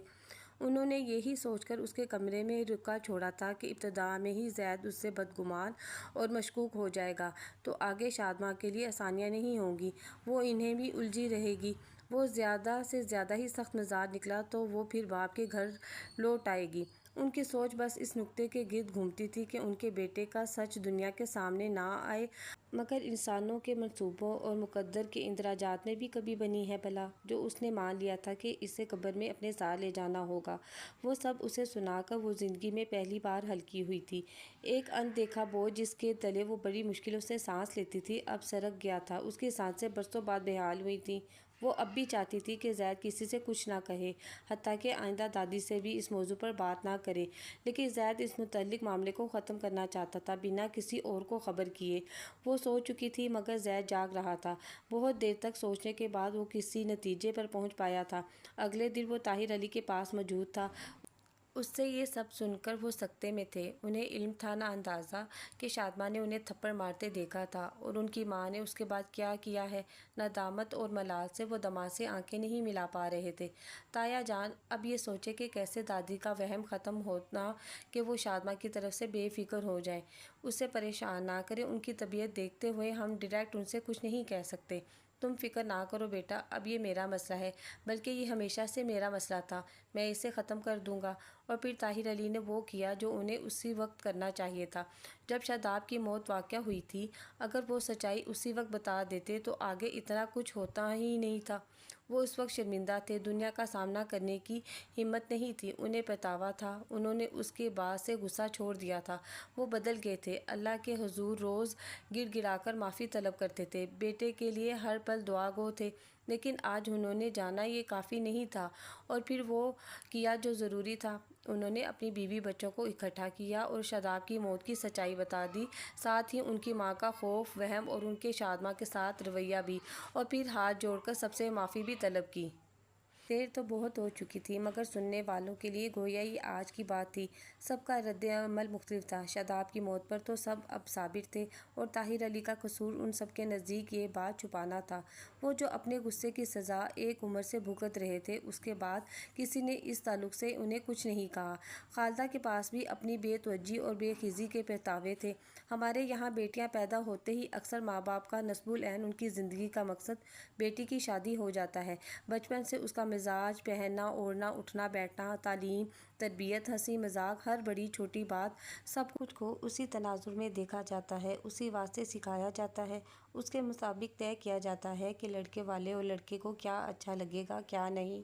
انہوں نے یہی سوچ کر اس کے کمرے میں رکا چھوڑا تھا کہ ابتدا میں ہی زید اس سے بدگمان اور مشکوک ہو جائے گا تو آگے شادماں کے لیے آسانیاں نہیں ہوں گی، وہ انہیں بھی الجھی رہے گی۔ وہ زیادہ سے زیادہ ہی سخت مزاج نکلا تو وہ پھر باپ کے گھر لوٹ آئے گی۔ ان کی سوچ بس اس نکتے کے گرد گھومتی تھی کہ ان کے بیٹے کا سچ دنیا کے سامنے نہ آئے۔ مگر انسانوں کے منصوبوں اور مقدر کے اندراجات میں بھی کمی بنی ہے بھلا، جو اس نے مان لیا تھا کہ اسے قبر میں اپنے ساتھ لے جانا ہوگا، وہ سب اسے سنا کر وہ زندگی میں پہلی بار ہلکی ہوئی تھی۔ ایک ان دیکھا بوجھ جس کے تلے وہ بڑی مشکلوں سے سانس لیتی تھی، اب سرک گیا تھا۔ اس کی سانسیں برسوں بعد بحال ہوئی تھیں۔ وہ اب بھی چاہتی تھی کہ زید کسی سے کچھ نہ کہے، حتیٰ کہ آئندہ دادی سے بھی اس موضوع پر بات نہ کرے، لیکن زید اس متعلق معاملے کو ختم کرنا چاہتا تھا بنا کسی اور کو خبر کیے۔ وہ سو چکی تھی مگر زید جاگ رہا تھا۔ بہت دیر تک سوچنے کے بعد وہ کسی نتیجے پر پہنچ پایا تھا۔ اگلے دن وہ طاہر علی کے پاس موجود تھا۔ اس سے یہ سب سن کر وہ سکتے میں تھے۔ انہیں علم تھا نہ اندازہ کہ شادماں نے انہیں تھپڑ مارتے دیکھا تھا، اور ان کی ماں نے اس کے بعد کیا کیا ہے۔ ندامت اور ملال سے وہ دمع سے آنکھیں نہیں ملا پا رہے تھے۔ تایا جان اب یہ سوچے کہ کیسے دادی کا وہم ختم ہونا کہ وہ شادماں کی طرف سے بے فکر ہو جائیں، اسے پریشان نہ کریں۔ ان کی طبیعت دیکھتے ہوئے ہم ڈائریکٹ ان سے کچھ نہیں کہہ سکتے۔ تم فکر نہ کرو بیٹا، اب یہ میرا مسئلہ ہے، بلکہ یہ ہمیشہ سے میرا مسئلہ تھا، میں اسے ختم کر دوں گا۔ اور پھر طاہر علی نے وہ کیا جو انہیں اسی وقت کرنا چاہیے تھا جب شاداب کی موت واقع ہوئی تھی۔ اگر وہ سچائی اسی وقت بتا دیتے تو آگے اتنا کچھ ہوتا ہی نہیں تھا۔ وہ اس وقت شرمندہ تھے، دنیا کا سامنا کرنے کی ہمت نہیں تھی، انہیں پچھتاوا تھا۔ انہوں نے اس کے بعد سے غصہ چھوڑ دیا تھا، وہ بدل گئے تھے، اللہ کے حضور روز گڑ گڑا کر معافی طلب کرتے تھے، بیٹے کے لیے ہر پل دعا گو تھے۔ لیکن آج انہوں نے جانا یہ کافی نہیں تھا، اور پھر وہ کیا جو ضروری تھا۔ انہوں نے اپنی بیوی بچوں کو اکٹھا کیا اور شاداب کی موت کی سچائی بتا دی، ساتھ ہی ان کی ماں کا خوف، وہم اور ان کے شادماں کے ساتھ رویہ بھی، اور پھر ہاتھ جوڑ کر سب سے معافی بھی طلب کی۔ دیر تو بہت ہو چکی تھی، مگر سننے والوں کے لیے گویا یہ آج کی بات تھی۔ سب کا رد عمل مختلف تھا۔ شاداب کی موت پر تو سب اب صابر تھے، اور طاہر علی کا قصور ان سب کے نزدیک یہ بات چھپانا تھا۔ وہ جو اپنے غصے کی سزا ایک عمر سے بھگت رہے تھے، اس کے بعد کسی نے اس تعلق سے انہیں کچھ نہیں کہا۔ خالدہ کے پاس بھی اپنی بے توجہی اور بے خیزی کے پہتاوے تھے۔ ہمارے یہاں بیٹیاں پیدا ہوتے ہی اکثر ماں باپ کا نصب العین ان کی زندگی کا مقصد بیٹی کی شادی ہو جاتا ہے۔ بچپن سے اس کا مزاج، پہننا اوڑھنا، اٹھنا بیٹھنا، تعلیم، تربیت، ہنسی مذاق، ہر بڑی چھوٹی بات، سب کچھ کو اسی تناظر میں دیکھا جاتا ہے، اسی واسطے سکھایا جاتا ہے، اس کے مطابق طے کیا جاتا ہے کہ لڑکے والے اور لڑکے کو کیا اچھا لگے گا، کیا نہیں۔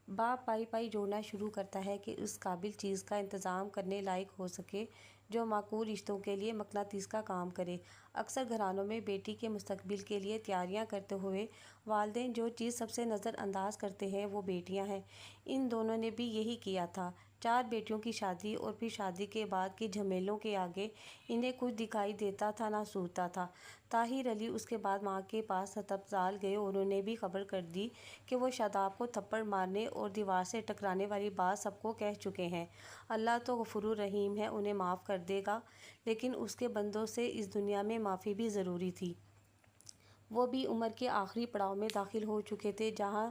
باپ پائی پائی جوڑنا شروع کرتا ہے کہ اس قابل چیز کا انتظام کرنے لائق ہو سکے جو معقول رشتوں کے لیے مقناطیس کا کام کرے۔ اکثر گھرانوں میں بیٹی کے مستقبل کے لیے تیاریاں کرتے ہوئے والدین جو چیز سب سے نظر انداز کرتے ہیں وہ بیٹیاں ہیں۔ ان دونوں نے بھی یہی کیا تھا۔ 4 بیٹیوں کی شادی اور پھر شادی کے بعد کے جھمیلوں کے آگے انہیں کچھ دکھائی دیتا تھا نہ سوچتا تھا۔ طاہر علی اس کے بعد ماں کے پاس ہسپتال گئے اور انہیں بھی خبر کر دی کہ وہ شاداب کو تھپڑ مارنے اور دیوار سے ٹکرانے والی بات سب کو کہہ چکے ہیں۔ اللہ تو غفور الرحیم ہے، انہیں معاف کر دے گا، لیکن اس کے بندوں سے اس دنیا میں معافی بھی ضروری تھی۔ وہ بھی عمر کے آخری پڑاؤ میں داخل ہو چکے تھے، جہاں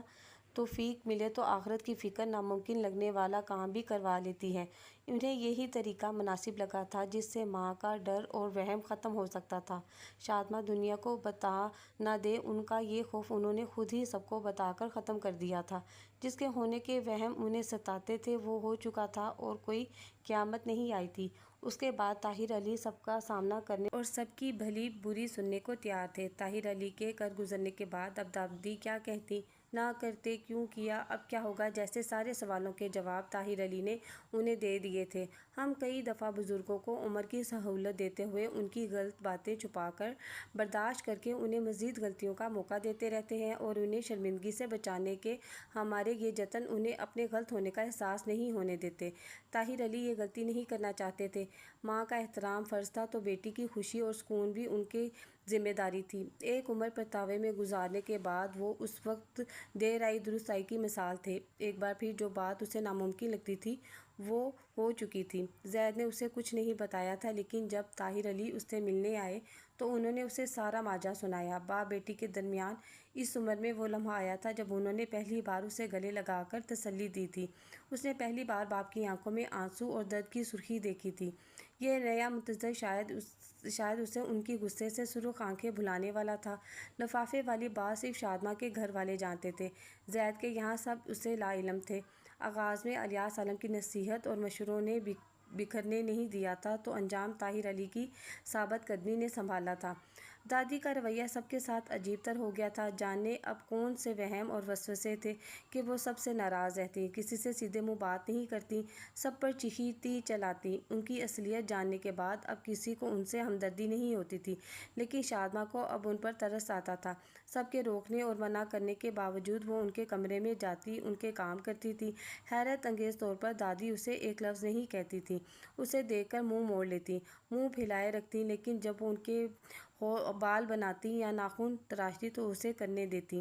توفیق ملے تو آخرت کی فکر ناممکن لگنے والا کام بھی کروا لیتی ہے۔ انہیں یہی طریقہ مناسب لگا تھا جس سے ماں کا ڈر اور وہم ختم ہو سکتا تھا۔ شادماں دنیا کو بتا نہ دیں، ان کا یہ خوف انہوں نے خود ہی سب کو بتا کر ختم کر دیا تھا۔ جس کے ہونے کے وہم انہیں ستاتے تھے وہ ہو چکا تھا، اور کوئی قیامت نہیں آئی تھی۔ اس کے بعد طاہر علی سب کا سامنا کرنے اور سب کی بھلی بری سننے کو تیار تھے۔ طاہر علی کے کر گزرنے کے بعد اب دادی کیا کہتی، نہ کرتے، کیوں کیا، اب کیا ہوگا جیسے سارے سوالوں کے جواب طاہر علی نے انہیں دے دیے تھے۔ ہم کئی دفعہ بزرگوں کو عمر کی سہولت دیتے ہوئے ان کی غلط باتیں چھپا کر، برداشت کر کے انہیں مزید غلطیوں کا موقع دیتے رہتے ہیں، اور انہیں شرمندگی سے بچانے کے ہمارے یہ جتن انہیں اپنے غلط ہونے کا احساس نہیں ہونے دیتے۔ طاہر علی یہ غلطی نہیں کرنا چاہتے تھے۔ ماں کا احترام فرض تھا تو بیٹی کی خوشی اور سکون بھی ان کی ذمہ داری تھی۔ ایک عمر پرتاوے میں گزارنے کے بعد وہ اس وقت دیر آئی درست آئی کی مثال تھے۔ ایک بار پھر جو بات اسے ناممکن لگتی تھی وہ ہو چکی تھی۔ زید نے اسے کچھ نہیں بتایا تھا، لیکن جب طاہر علی اس سے ملنے آئے تو انہوں نے اسے سارا ماجرا سنایا۔ باپ بیٹی کے درمیان اس عمر میں وہ لمحہ آیا تھا جب انہوں نے پہلی بار اسے گلے لگا کر تسلی دی تھی۔ اس نے پہلی بار باپ کی آنکھوں میں آنسو اور درد کی سرخی دیکھی تھی۔ یہ نیا منظر شاید اسے ان کی غصے سے سرخ آنکھیں بھلانے والا تھا۔ لفافے والی بات صرف شادماں کے گھر والے جانتے تھے۔ زید کے یہاں سب اسے لا علم تھے۔ آغاز میں الیاس عالم کی نصیحت اور مشوروں نے بکھرنے نہیں دیا تھا تو انجام طاہر علی کی ثابت قدمی نے سنبھالا تھا۔ دادی کا رویہ سب کے ساتھ عجیب تر ہو گیا تھا۔ جانے اب کون سے وہم اور وسوسے تھے کہ وہ سب سے ناراض رہتی، کسی سے سیدھے منہ بات نہیں کرتی، سب پر چیختی چلاتی۔ ان کی اصلیت جاننے کے بعد اب کسی کو ان سے ہمدردی نہیں ہوتی تھی، لیکن شادماں کو اب ان پر ترس آتا تھا۔ سب کے روکنے اور منع کرنے کے باوجود وہ ان کے کمرے میں جاتی، ان کے کام کرتی تھی۔ حیرت انگیز طور پر دادی اسے ایک لفظ نہیں کہتی تھیں، اسے دیکھ کر منہ موڑ لیتی، منہ پھیلائے رکھتی، لیکن جب وہ ان کے بال بناتی یا ناخن تراشتی تو اسے کرنے دیتی۔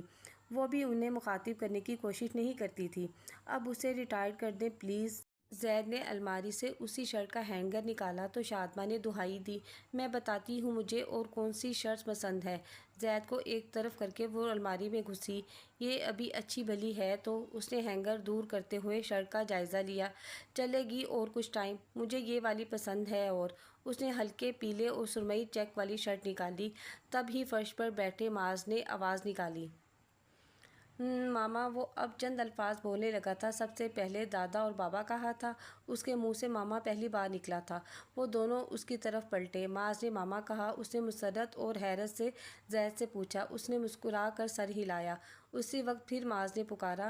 وہ بھی انہیں مخاطب کرنے کی کوشش نہیں کرتی تھی۔ اب اسے ریٹائر کر دیں پلیز۔ زید نے الماری سے اسی شرٹ کا ہینگر نکالا تو شادماں نے دہائی دی، میں بتاتی ہوں مجھے اور کون سی شرٹ پسند ہے۔ زید کو ایک طرف کر کے وہ الماری میں گھسی۔ یہ ابھی اچھی بھلی ہے تو اس نے ہینگر دور کرتے ہوئے شرٹ کا جائزہ لیا۔ چلے گی اور کچھ ٹائم، مجھے یہ والی پسند ہے۔ اور اس نے ہلکے پیلے اور سرمئی چیک والی شرٹ نکالی۔ تب ہی فرش پر بیٹھے معاذ نے آواز نکالی، ماما۔ وہ اب چند الفاظ بولنے لگا تھا۔ سب سے پہلے دادا اور بابا کہا تھا۔ اس کے منہ سے ماما پہلی بار نکلا تھا۔ وہ دونوں اس کی طرف پلٹے۔ معاذ نے ماما کہا۔ اس نے مسرت اور حیرت سے زید سے پوچھا۔ اس نے مسکرا کر سر ہلایا۔ اسی وقت پھر معاذ نے پکارا،